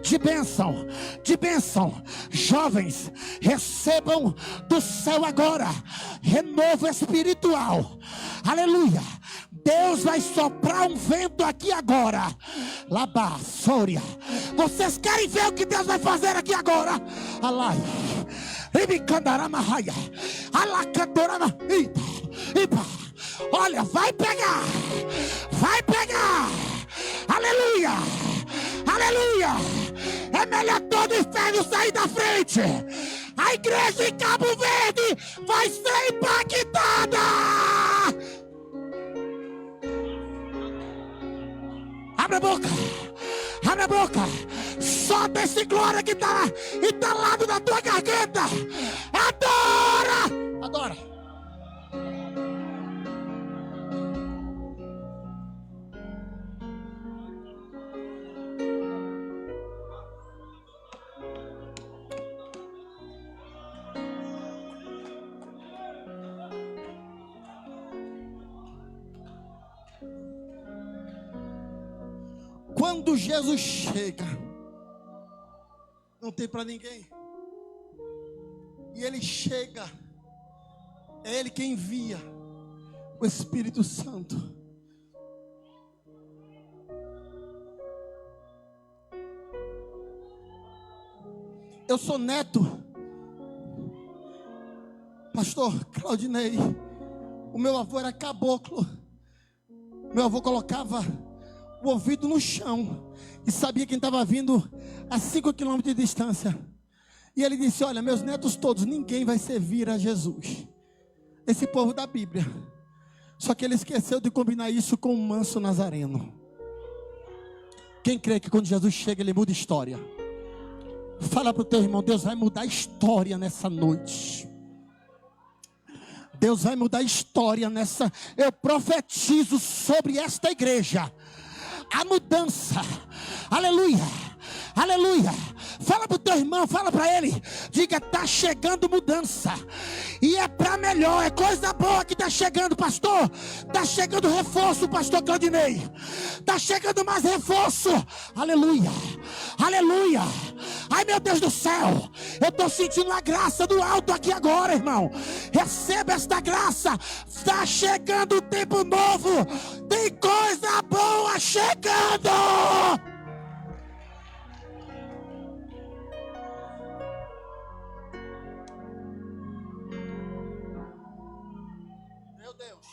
De bênção. De bênção. Jovens, recebam do céu agora renovo espiritual. Aleluia. Deus vai soprar um vento aqui agora. Labá, Sória. Vocês querem ver o que Deus vai fazer aqui agora? Alai. Olha, vai pegar. Vai pegar. Aleluia. Aleluia. É melhor todo o inferno sair da frente. A igreja em Cabo Verde vai ser impactada. Abre a boca. Abre a boca. Solta esse glória que está entalado na tua garganta. Adora. Adora. Quando Jesus chega, não tem para ninguém. E Ele chega, é Ele quem envia o Espírito Santo. Eu sou neto, pastor Claudinei. O meu avô era caboclo. Meu avô colocava o ouvido no chão e sabia quem estava vindo a 5 quilômetros de distância. E ele disse: olha, meus netos todos, ninguém vai servir a Jesus. Esse povo da Bíblia. Só que ele esqueceu de combinar isso com o manso nazareno. Quem crê que quando Jesus chega ele muda história? Fala para o teu irmão: Deus vai mudar a história nessa noite. Deus vai mudar a história nessa. Eu profetizo sobre esta igreja a mudança. Aleluia. Aleluia. Fala para o teu irmão, fala para ele. Diga: está chegando mudança. E é para melhor, é coisa boa que está chegando, pastor. Está chegando reforço, pastor Claudinei. Está chegando mais reforço. Aleluia. Aleluia. Ai, meu Deus do céu. Eu estou sentindo a graça do alto aqui agora, irmão. Receba esta graça. Está chegando um tempo novo. Tem coisa boa chegando. Meu Deus.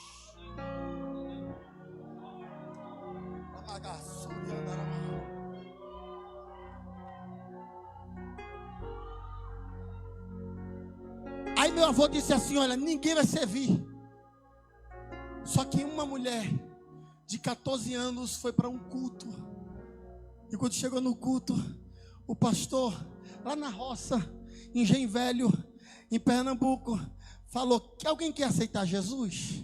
Aí meu avô disse assim: olha, ninguém vai servir. Só que uma mulher de 14 anos foi para um culto. E quando chegou no culto, o pastor, lá na roça, em Engenho Velho, em Pernambuco, falou: que alguém quer aceitar Jesus?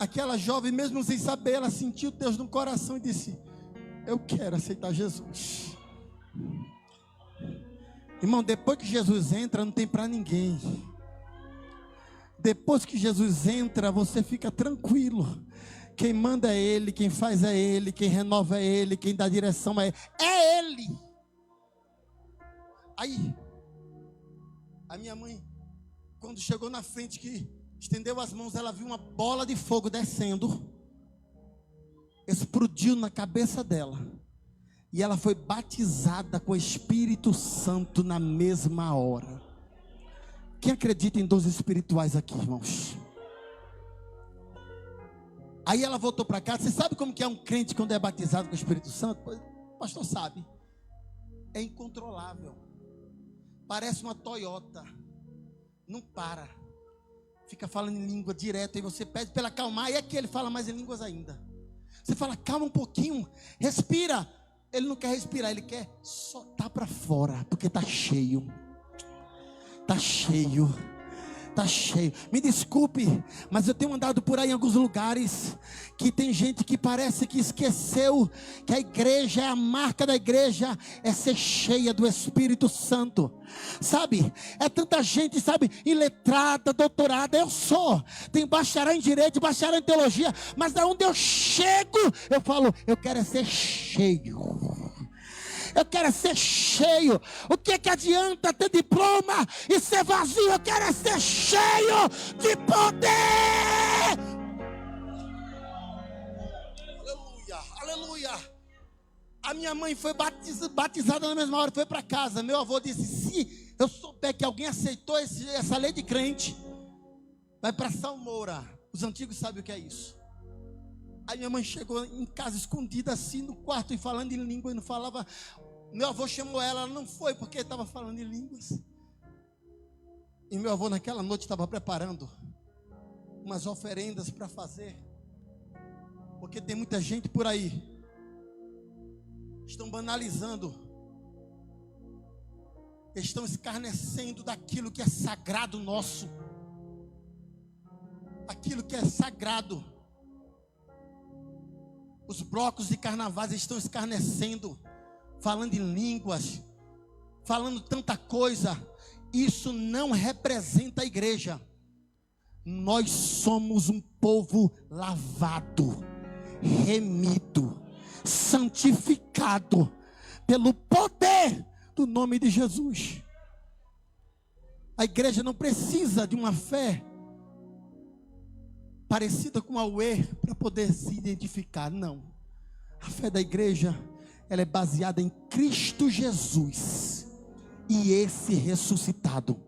Aquela jovem, mesmo sem saber, ela sentiu Deus no coração e disse: eu quero aceitar Jesus. Irmão, depois que Jesus entra, não tem para ninguém. Depois que Jesus entra, você fica tranquilo. Quem manda é Ele, quem faz é Ele, quem renova é Ele, quem dá direção é Ele. É Ele. Aí, a minha mãe, quando chegou na frente, que estendeu as mãos, ela viu uma bola de fogo descendo. Explodiu na cabeça dela. E ela foi batizada com o Espírito Santo na mesma hora. Quem acredita em dons espirituais aqui, irmãos? Aí ela voltou para casa. Você sabe como que é um crente quando é batizado com o Espírito Santo? O pastor sabe. É incontrolável. Parece uma Toyota. Não para. Fica falando em língua direto. E você pede para ele acalmar. E é que ele fala mais em línguas ainda. Você fala: calma um pouquinho. Respira. Ele não quer respirar, ele quer soltar para fora, porque está cheio. Está cheio. Está cheio. Me desculpe, mas eu tenho andado por aí em alguns lugares que tem gente que parece que esqueceu que a igreja, a marca da igreja é ser cheia do Espírito Santo. Sabe, é tanta gente, sabe, iletrada, doutorada, eu sou, tenho bacharel em direito, bacharel em teologia, mas da onde eu chego, eu falo, eu quero é ser cheio. Eu quero é ser cheio. O que adianta ter diploma e ser vazio? Eu quero é ser cheio de poder. Aleluia, aleluia. A minha mãe foi batizada na mesma hora, foi para casa. Meu avô disse, se eu souber que alguém aceitou essa lei de crente, vai para Salmoura. Os antigos sabem o que é isso. Aí minha mãe chegou em casa escondida assim no quarto e falando em língua e não falava. Meu avô chamou ela não foi porque estava falando em línguas. E meu avô naquela noite estava preparando umas oferendas para fazer. Porque tem muita gente por aí. Estão banalizando. Estão escarnecendo daquilo que é sagrado nosso. Aquilo que é sagrado. Os blocos de carnavais estão escarnecendo, falando em línguas, falando tanta coisa. Isso não representa a igreja. Nós somos um povo lavado, remido, santificado pelo poder do nome de Jesus. A igreja não precisa de uma fé parecida com a UE para poder se identificar, não. A fé da igreja, ela é baseada em Cristo Jesus e esse ressuscitado.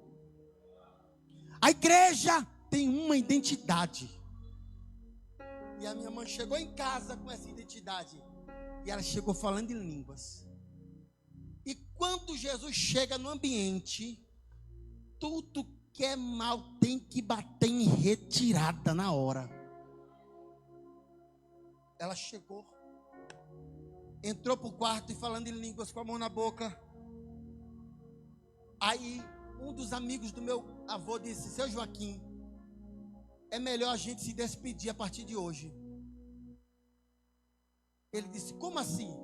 A igreja tem uma identidade. E a minha mãe chegou em casa com essa identidade. E ela chegou falando em línguas. E quando Jesus chega no ambiente, tudo que é mal tem que bater em retirada na hora. Ela chegou, entrou para o quarto e falando em línguas com a mão na boca. Aí um dos amigos do meu avô disse, seu Joaquim, é melhor a gente se despedir a partir de hoje. Ele disse, como assim?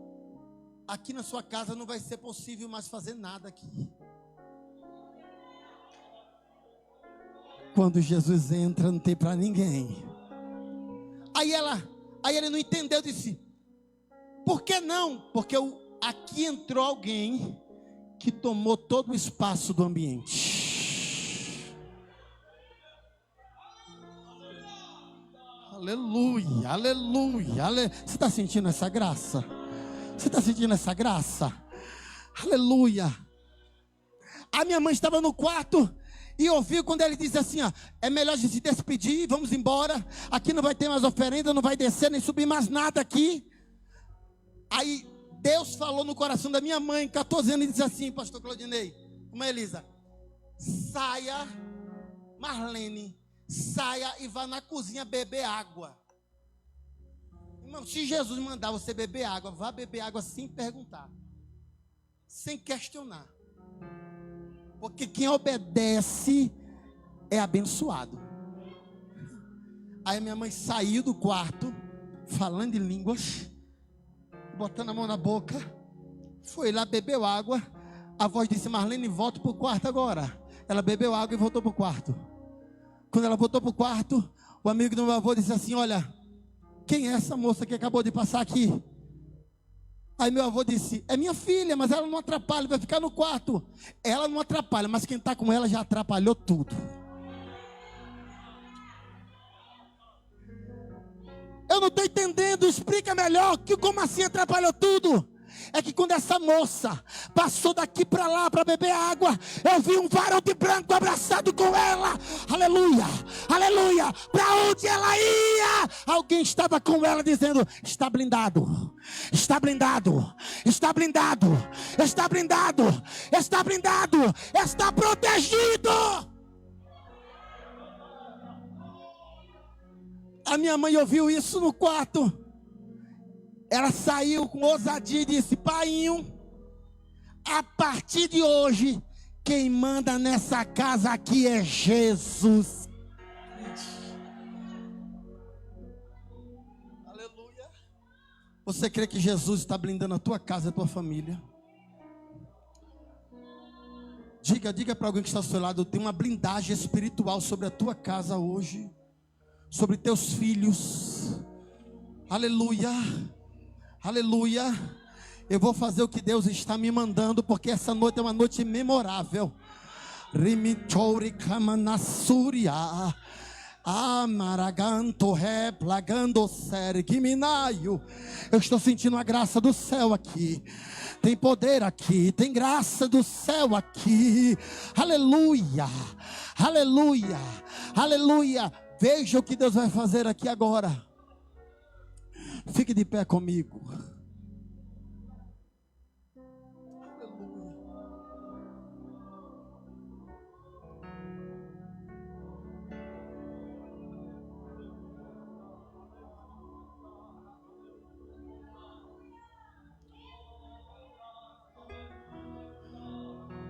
Aqui na sua casa não vai ser possível mais fazer nada aqui. Quando Jesus entra, não tem para ninguém. Aí ele não entendeu, disse, por que não? Porque aqui entrou alguém que tomou todo o espaço do ambiente. Aleluia, aleluia, aleluia. Você está sentindo essa graça? Você está sentindo essa graça? Aleluia. A minha mãe estava no quarto e ouviu quando ele disse assim, ó, é melhor a gente se despedir, vamos embora. Aqui não vai ter mais oferenda, não vai descer nem subir mais nada aqui. Aí Deus falou no coração da minha mãe, 14 anos, e disse assim, pastor Claudinei, irmã Elisa, saia, Marlene, saia e vá na cozinha beber água. Irmão, se Jesus mandar você beber água, vá beber água sem perguntar, sem questionar. Porque quem obedece é abençoado. Aí minha mãe saiu do quarto, falando em línguas, botando a mão na boca, foi lá, bebeu água. A voz disse, Marlene, volta para o quarto agora. Ela bebeu água e voltou para o quarto. Quando ela voltou para o quarto, o amigo do meu avô disse assim, olha, quem é essa moça que acabou de passar aqui? Aí meu avô disse, é minha filha, mas ela não atrapalha, vai ficar no quarto. Ela não atrapalha, mas quem está com ela já atrapalhou tudo. Eu não estou entendendo, explica melhor, que como assim atrapalhou tudo? É que quando essa moça passou daqui para lá para beber água, eu vi um varão de branco abraçado com ela. Aleluia, aleluia. Para onde ela ia? Alguém estava com ela dizendo, está blindado, está blindado, está blindado, está blindado, está blindado, está protegido. A minha mãe ouviu isso no quarto. Ela saiu com ousadia e disse, painho, a partir de hoje, Quem manda nessa casa aqui é Jesus. Aleluia. Você crê que Jesus está blindando a tua casa e a tua família? Diga para alguém que está ao seu lado: tem uma blindagem espiritual sobre a tua casa hoje, sobre teus filhos. Aleluia, aleluia. Eu vou fazer o que Deus está me mandando, porque essa noite é uma noite memorável. Rimitori kamanasuria, amaraganto replagando sergiminaio. Eu estou sentindo a graça do céu aqui. Tem poder aqui, tem graça do céu aqui. Aleluia, aleluia, aleluia. Veja o que Deus vai fazer aqui agora. Fique de pé comigo.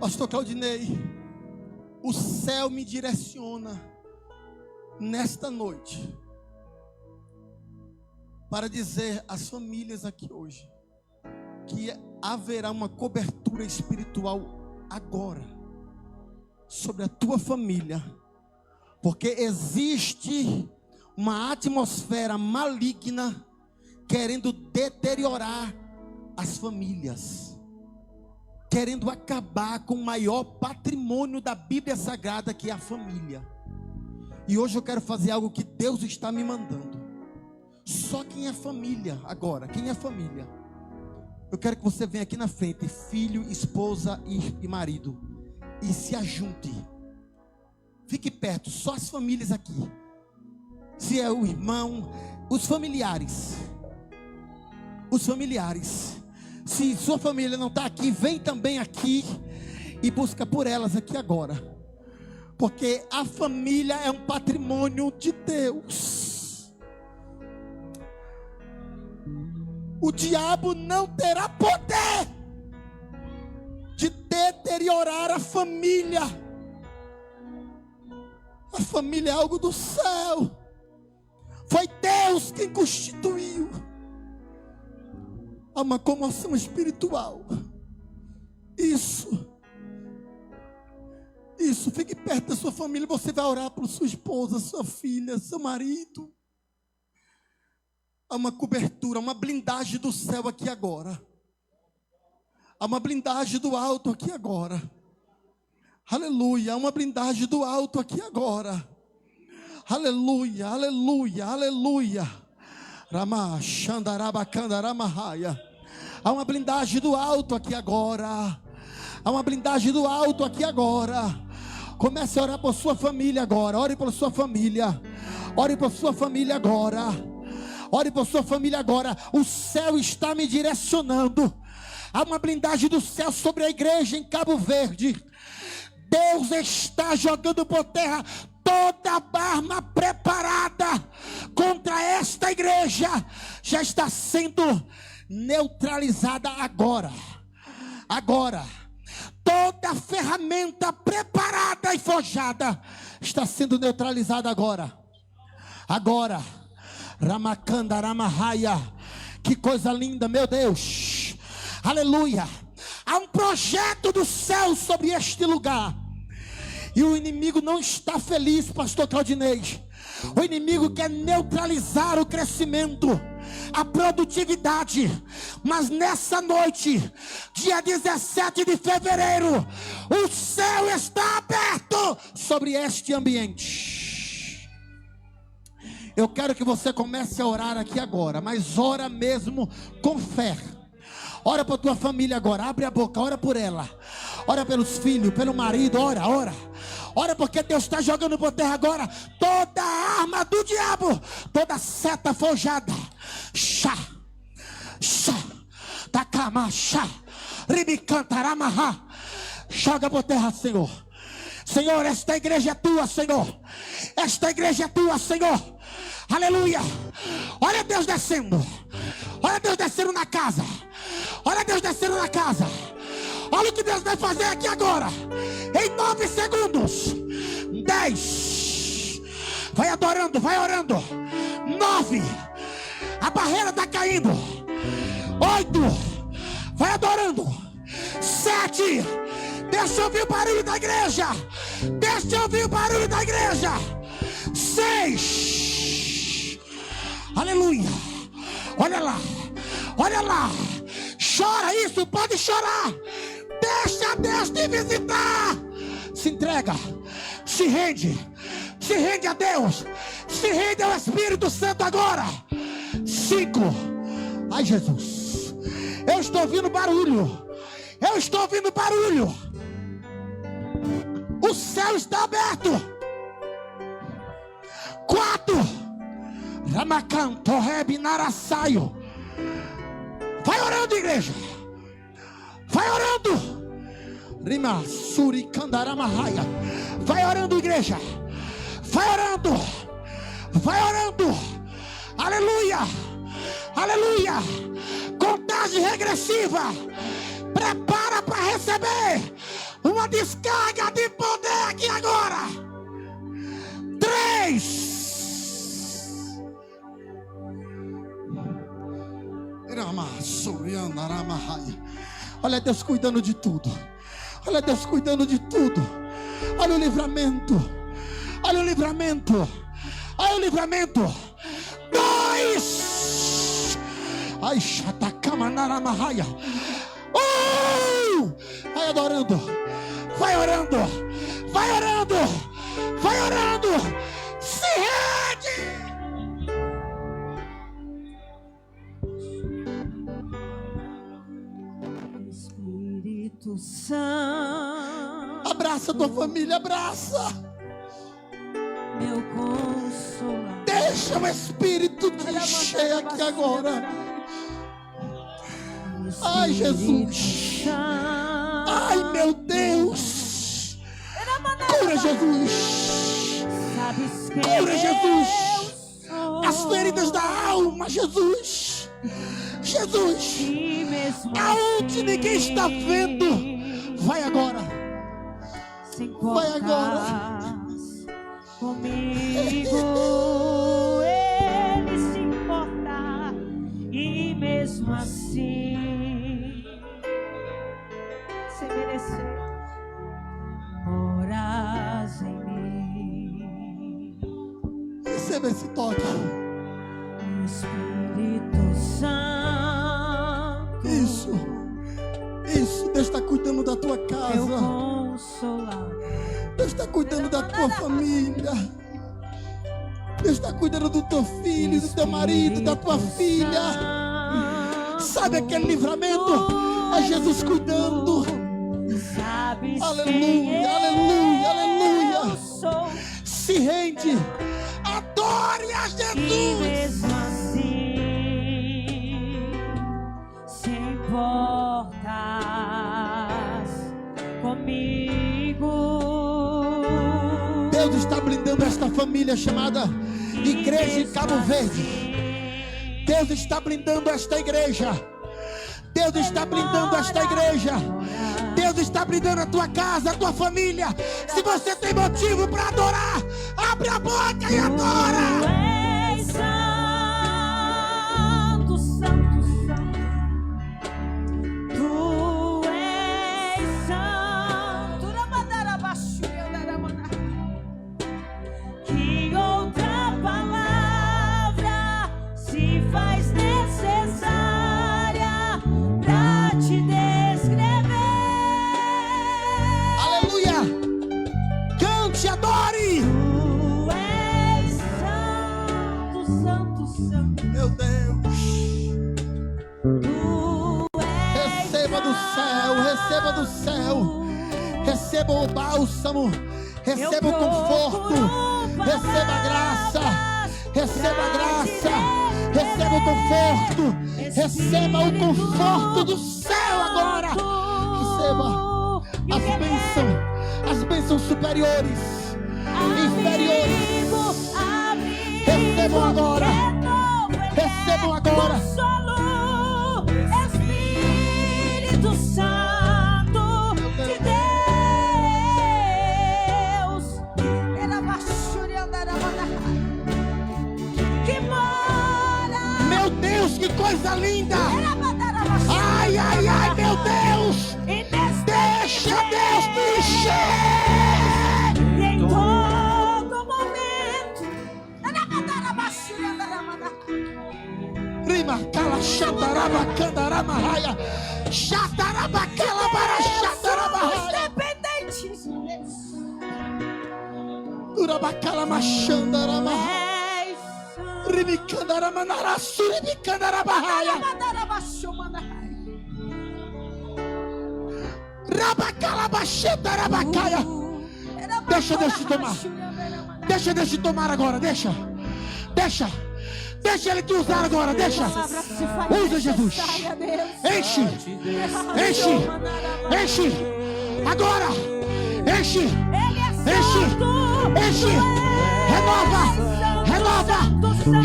Pastor Claudinei, o céu me direciona nesta noite para dizer às famílias aqui hoje que haverá uma cobertura espiritual agora sobre a tua família, porque existe uma atmosfera maligna querendo deteriorar as famílias, querendo acabar com o maior patrimônio da Bíblia Sagrada, que é a família. E hoje eu quero fazer algo que Deus está me mandando. Só quem é família agora, quem é família, eu quero que você venha aqui na frente, filho, esposa e marido, e se ajunte. Fique perto, só as famílias aqui. Se é o irmão, os familiares. Os familiares. Se sua família não está aqui, vem também aqui e busca por elas aqui agora. Porque a família é um patrimônio de Deus. O diabo não terá poder de deteriorar a família. A família é algo do céu. Foi Deus quem constituiu. Há uma comoção espiritual. Isso, fique perto da sua família. Você vai orar por sua esposa, sua filha, seu marido. Há uma cobertura, uma blindagem do céu aqui agora. Há uma blindagem do alto aqui agora. Aleluia, há uma blindagem do alto aqui agora. Aleluia, aleluia, aleluia. Rama Shandarabakandaramahaya. Há uma blindagem do alto aqui agora. Há uma blindagem do alto aqui agora. Comece a orar por sua família agora. Ore por sua família. Ore por sua família agora. Ore por sua família agora. O céu está me direcionando. Há uma blindagem do céu sobre a igreja em Cabo Verde. Deus está jogando por terra toda a arma preparada contra esta igreja. Já está sendo neutralizada agora. Agora. Toda a ferramenta preparada e forjada está sendo neutralizada agora. Agora. Ramakandaramahaya. Que coisa linda, meu Deus. Aleluia. Há um projeto do céu sobre este lugar. E o inimigo não está feliz, pastor Claudinei. O inimigo quer neutralizar o crescimento, a produtividade. Mas nessa noite, dia 17 de fevereiro, o céu está aberto sobre este ambiente. Eu quero que você comece a orar aqui agora, mas ora mesmo com fé. Ora por tua família agora, abre a boca, ora por ela. Ora pelos filhos, pelo marido, ora. Ora porque Deus está jogando por terra agora toda a arma do diabo, toda seta forjada. Takama, ribicantaramaha. Joga por terra, Senhor. Senhor, esta igreja é tua, Senhor. Esta igreja é tua, Senhor. Aleluia. Olha Deus descendo. Olha Deus descendo na casa. Olha Deus descendo na casa. Olha o que Deus vai fazer aqui agora. Em 9 segundos. 10. Vai adorando, vai orando. 9. A barreira está caindo. 8. Vai adorando. 7. Deixa eu ouvir o barulho da igreja. Deixa eu ouvir o barulho da igreja. 6. Aleluia. Olha lá. Olha lá. Chora isso, pode chorar. Deixa Deus te visitar. Se entrega. Se rende. Se rende a Deus. Se rende ao Espírito Santo agora. 5. Ai, Jesus. Eu estou ouvindo barulho. Eu estou ouvindo barulho. O céu está aberto. 4. Ramacanto rebinarasaio. Vai orando, igreja. Vai orando. Rima suricandaramahaya. Vai orando, igreja. Vai orando. Vai orando. Aleluia. Aleluia. Contagem regressiva. Prepara para receber uma descarga de poder aqui agora. 3. Olha Deus cuidando de tudo. Olha Deus cuidando de tudo. Olha o livramento. Olha o livramento. Olha o livramento. 2. Ai, chatacamanaramahaya. Vai adorando. Vai orando. Vai orando. Vai orando. Se rende. Espírito Santo, abraça a tua família, abraça. Meu consolador. Deixa o Espírito te encher aqui agora. Ai, Jesus. Ai, meu Deus. Cura, Jesus. Cura, Jesus. As feridas da alma, Jesus. Jesus. Aonde ninguém está vendo. Vai agora. Vai agora. Comigo Ele se importa. E mesmo assim, sem merecer, moras em mim. Receba esse toque. Espírito Santo. Isso. Deus está cuidando da tua casa. Meu consolador. Deus está cuidando da tua família. Deus está cuidando do teu filho, do teu marido, da tua filha. Sabe aquele livramento? É Jesus cuidando. Aleluia, aleluia, aleluia. Se rende. Adore a Jesus. Mesmo assim, se importas comigo. Deus está blindando esta família chamada Igreja em Cabo Verde. Deus está blindando esta igreja. Deus está blindando esta igreja. Deus está blindando a tua casa, a tua família. Se você tem motivo para adorar, abre a boca e adora. Tu és santo, santo, santo. Tu és santo. Que outra palavra se faz necessária para te descrever. Aleluia. Cante, adore. Tu és santo, santo, santo. Meu Deus. Tu és Receba do céu, receba do céu. Receba o bálsamo. Receba o conforto. Receba a graça. Receba a graça. Receba o conforto. Receba o conforto do céu agora. Receba as bênçãos superiores, inferiores. Recebam agora. Recebam agora. Espírito Santo de Deus. coisa linda. Ai, ai, ai, meu Deus. Deixa Deus te encher. E em todo momento. Rima, cala, xandaraba, candarama, raia. Xataraba, calabara, xataraba, raia. Dependentes de Deus. Urabacala, machandarama. És Rimi, candarama, narasuri, candaraba, raia. Rabacala, xataraba, deixa Deus te tomar. Deixa Deus te tomar agora, deixa. Deixa Ele te usar agora, deixa. Usa, Jesus. Enche. Agora. Enche.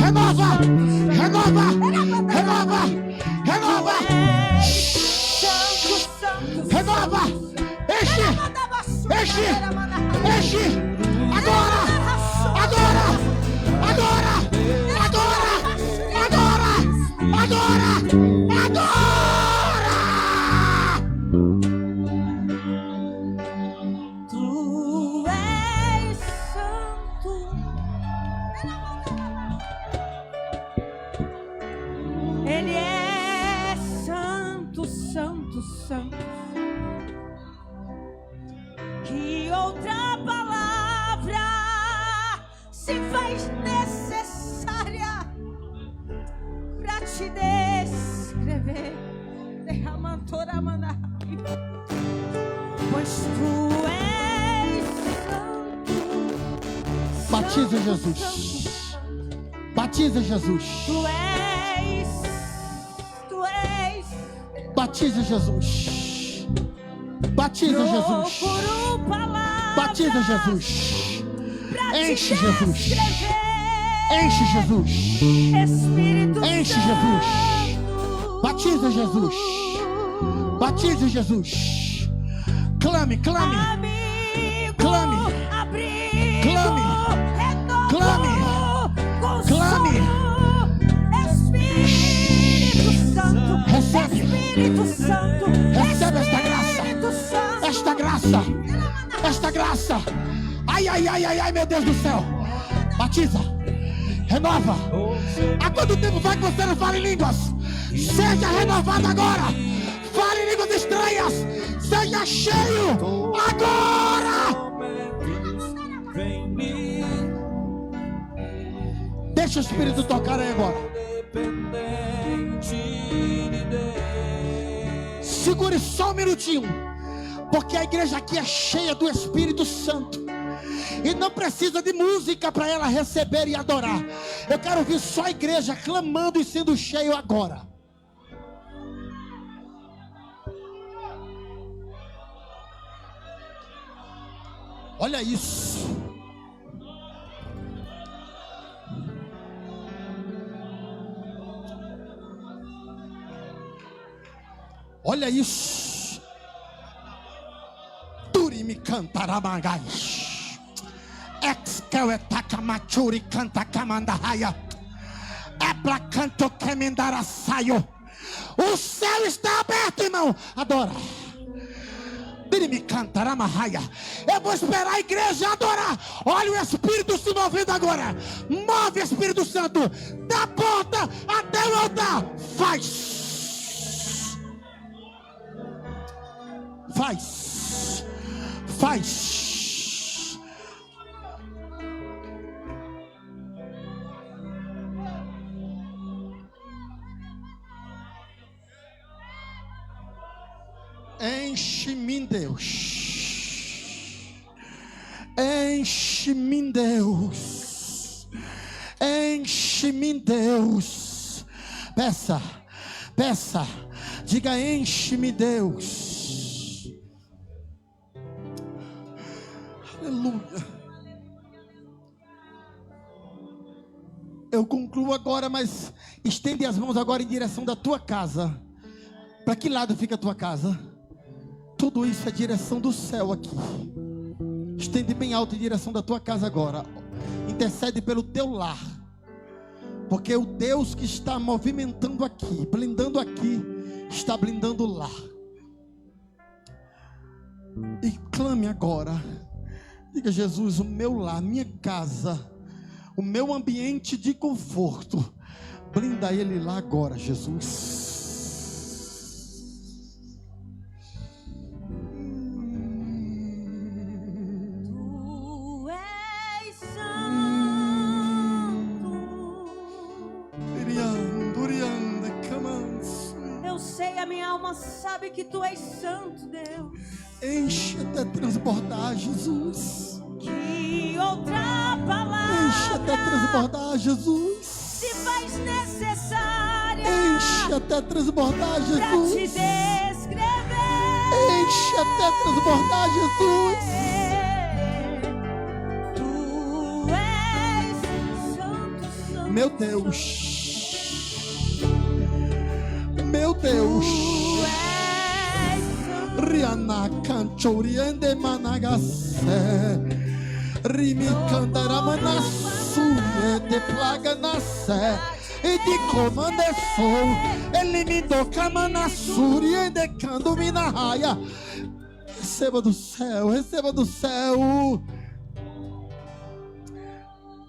Renova. Enche. Agora. Tu és santo. Ele é santo. Que outra palavra se faz necessária para te descrever? Pois tu és santo. Batiza Jesus. Batiza Jesus. Tu és. Batiza Jesus. Batiza Jesus. Procuro palavras Batiza Jesus. pra te Enche Jesus. descrever. Enche Jesus. Espírito Enche Santo. Jesus. Batiza Jesus. Batiza Jesus. Clame. Amigo, Clame. abrigo, Clame. retorno, Clame. consolo. Espírito Santo. Recebe. Espírito Santo. Recebe esta graça. Espírito Santo. Esta graça. Ai, meu Deus do céu. Batiza. Renova. Há quanto tempo vai que você não fala em línguas? Seja renovado agora. Fale em línguas estranhas. Seja cheio agora. Deixa o Espírito tocar aí agora. Segure só um minutinho, porque a igreja aqui é cheia do Espírito Santo e não precisa de música para ela receber e adorar. Eu quero ouvir só a igreja clamando e sendo cheio agora. Olha isso. Olha isso. Turimi cantaramagais. Exqueuetakamachuri cantakamandahaya. Epla canto kemendarasaio. O céu está aberto, irmão. Adora. Turimi cantaramahaya. Eu vou esperar a igreja adorar. Olha o Espírito se movendo agora. Move, Espírito Santo. Da porta até o altar. Faz. Enche-me, Deus. Enche-me, Deus. Enche-me, Deus. Peça. Diga: enche-me, Deus. Aleluia. Eu concluo agora, mas estende as mãos agora em direção da tua casa. Para que lado fica a tua casa? Tudo isso é direção do céu aqui. Estende bem alto em direção da tua casa agora. Intercede pelo teu lar. Porque o Deus que está movimentando aqui, blindando aqui, está blindando lá. E clame agora. Diga: Jesus, o meu lar, minha casa, o meu ambiente de conforto, blinda ele lá agora, Jesus. Tu és santo. Eu sei, a minha alma sabe que tu és santo, Deus. Enche até transbordar, Jesus. Que outra palavra Enche até transbordar, Jesus. se faz necessária Enche até transbordar, pra te Jesus. descrever. Enche até transbordar, Jesus. Tu és santo, santo. Meu Deus. Meu Deus. Tu és santo. Riana canchoriende managase. Rimi candaramanasu. De plaga nasce. E de comando sou. Ele me toca manassuri. E de cando me na raia. Receba do céu. Receba do céu.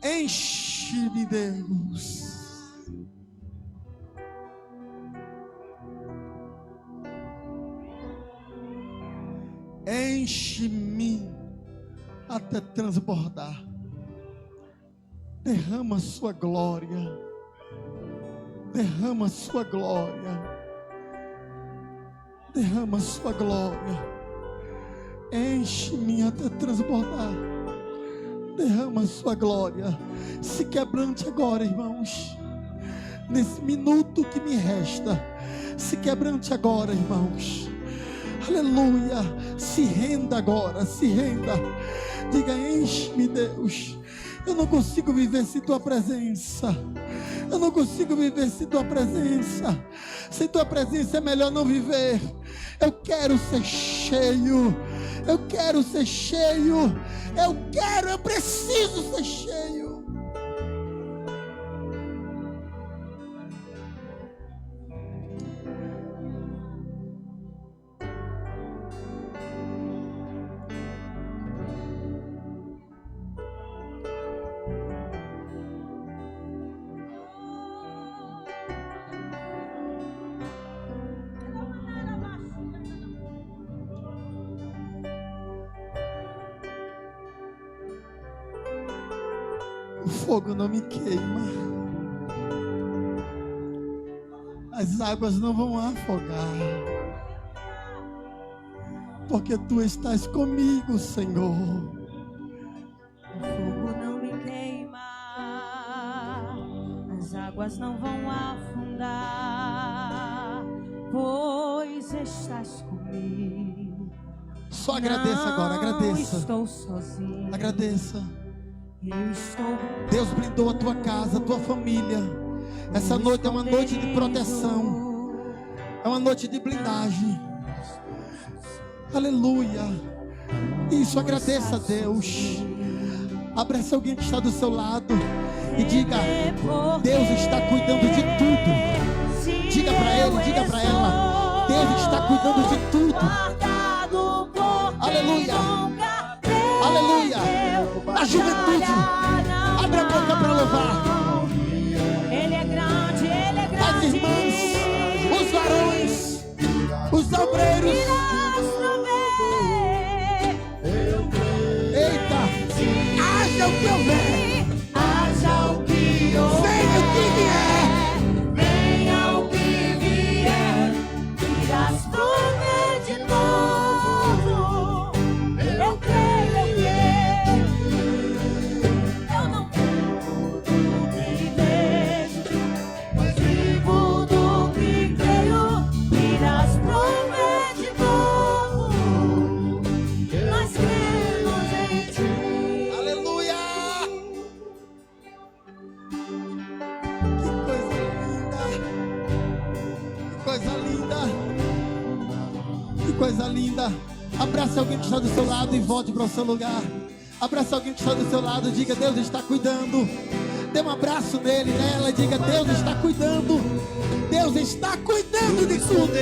Enche-me, Deus. Enche-me até transbordar. Derrama a sua glória. Derrama a sua glória. Derrama a sua glória. Enche-me até transbordar. Derrama a sua glória. Se quebrante agora, irmãos. Nesse minuto que me resta. Se quebrante agora, irmãos. Aleluia. Se renda agora. Se renda. Diga: enche-me, Deus. Eu não consigo viver sem tua presença. Eu não consigo viver sem tua presença. Sem tua presença é melhor não viver. Eu quero ser cheio. Eu quero ser cheio. Eu preciso ser cheio. O fogo não me queima. As águas não vão afogar. Porque tu estás comigo, Senhor. O fogo não me queima, as águas não vão afundar, pois estás comigo. Só agradeça agora, agradeça. Não estou sozinho. Agradeça. Eu estou. Deus blindou a tua casa, a tua família. Essa noite é uma noite de proteção. É uma noite de blindagem. Aleluia. Isso, agradeça a Deus. Abraça alguém que está do seu lado e diga: Deus está cuidando de tudo. Diga para ele, diga para ela: Deus está cuidando de tudo. Aleluia. Aleluia. A juventude, abre a boca para louvar. Ele é grande, ele é grande. As irmãs, os varões, os obreiros. Eita, haja o que houver. Haja o que houver. Venha o que vier. Venha o que vier. Irás prover de novo. Eu creio, eu creio. Eu não me vejo, mas vivo do que creio. Irás prover de novo. Nós cremos em ti. Aleluia. Que coisa linda. Que coisa linda. Abraça alguém que está do seu lado e volte para o seu lugar. Abraça alguém que está do seu lado e diga: Deus está cuidando. Dê um abraço nele, nela, e diga: Deus está cuidando. Deus está cuidando de tudo.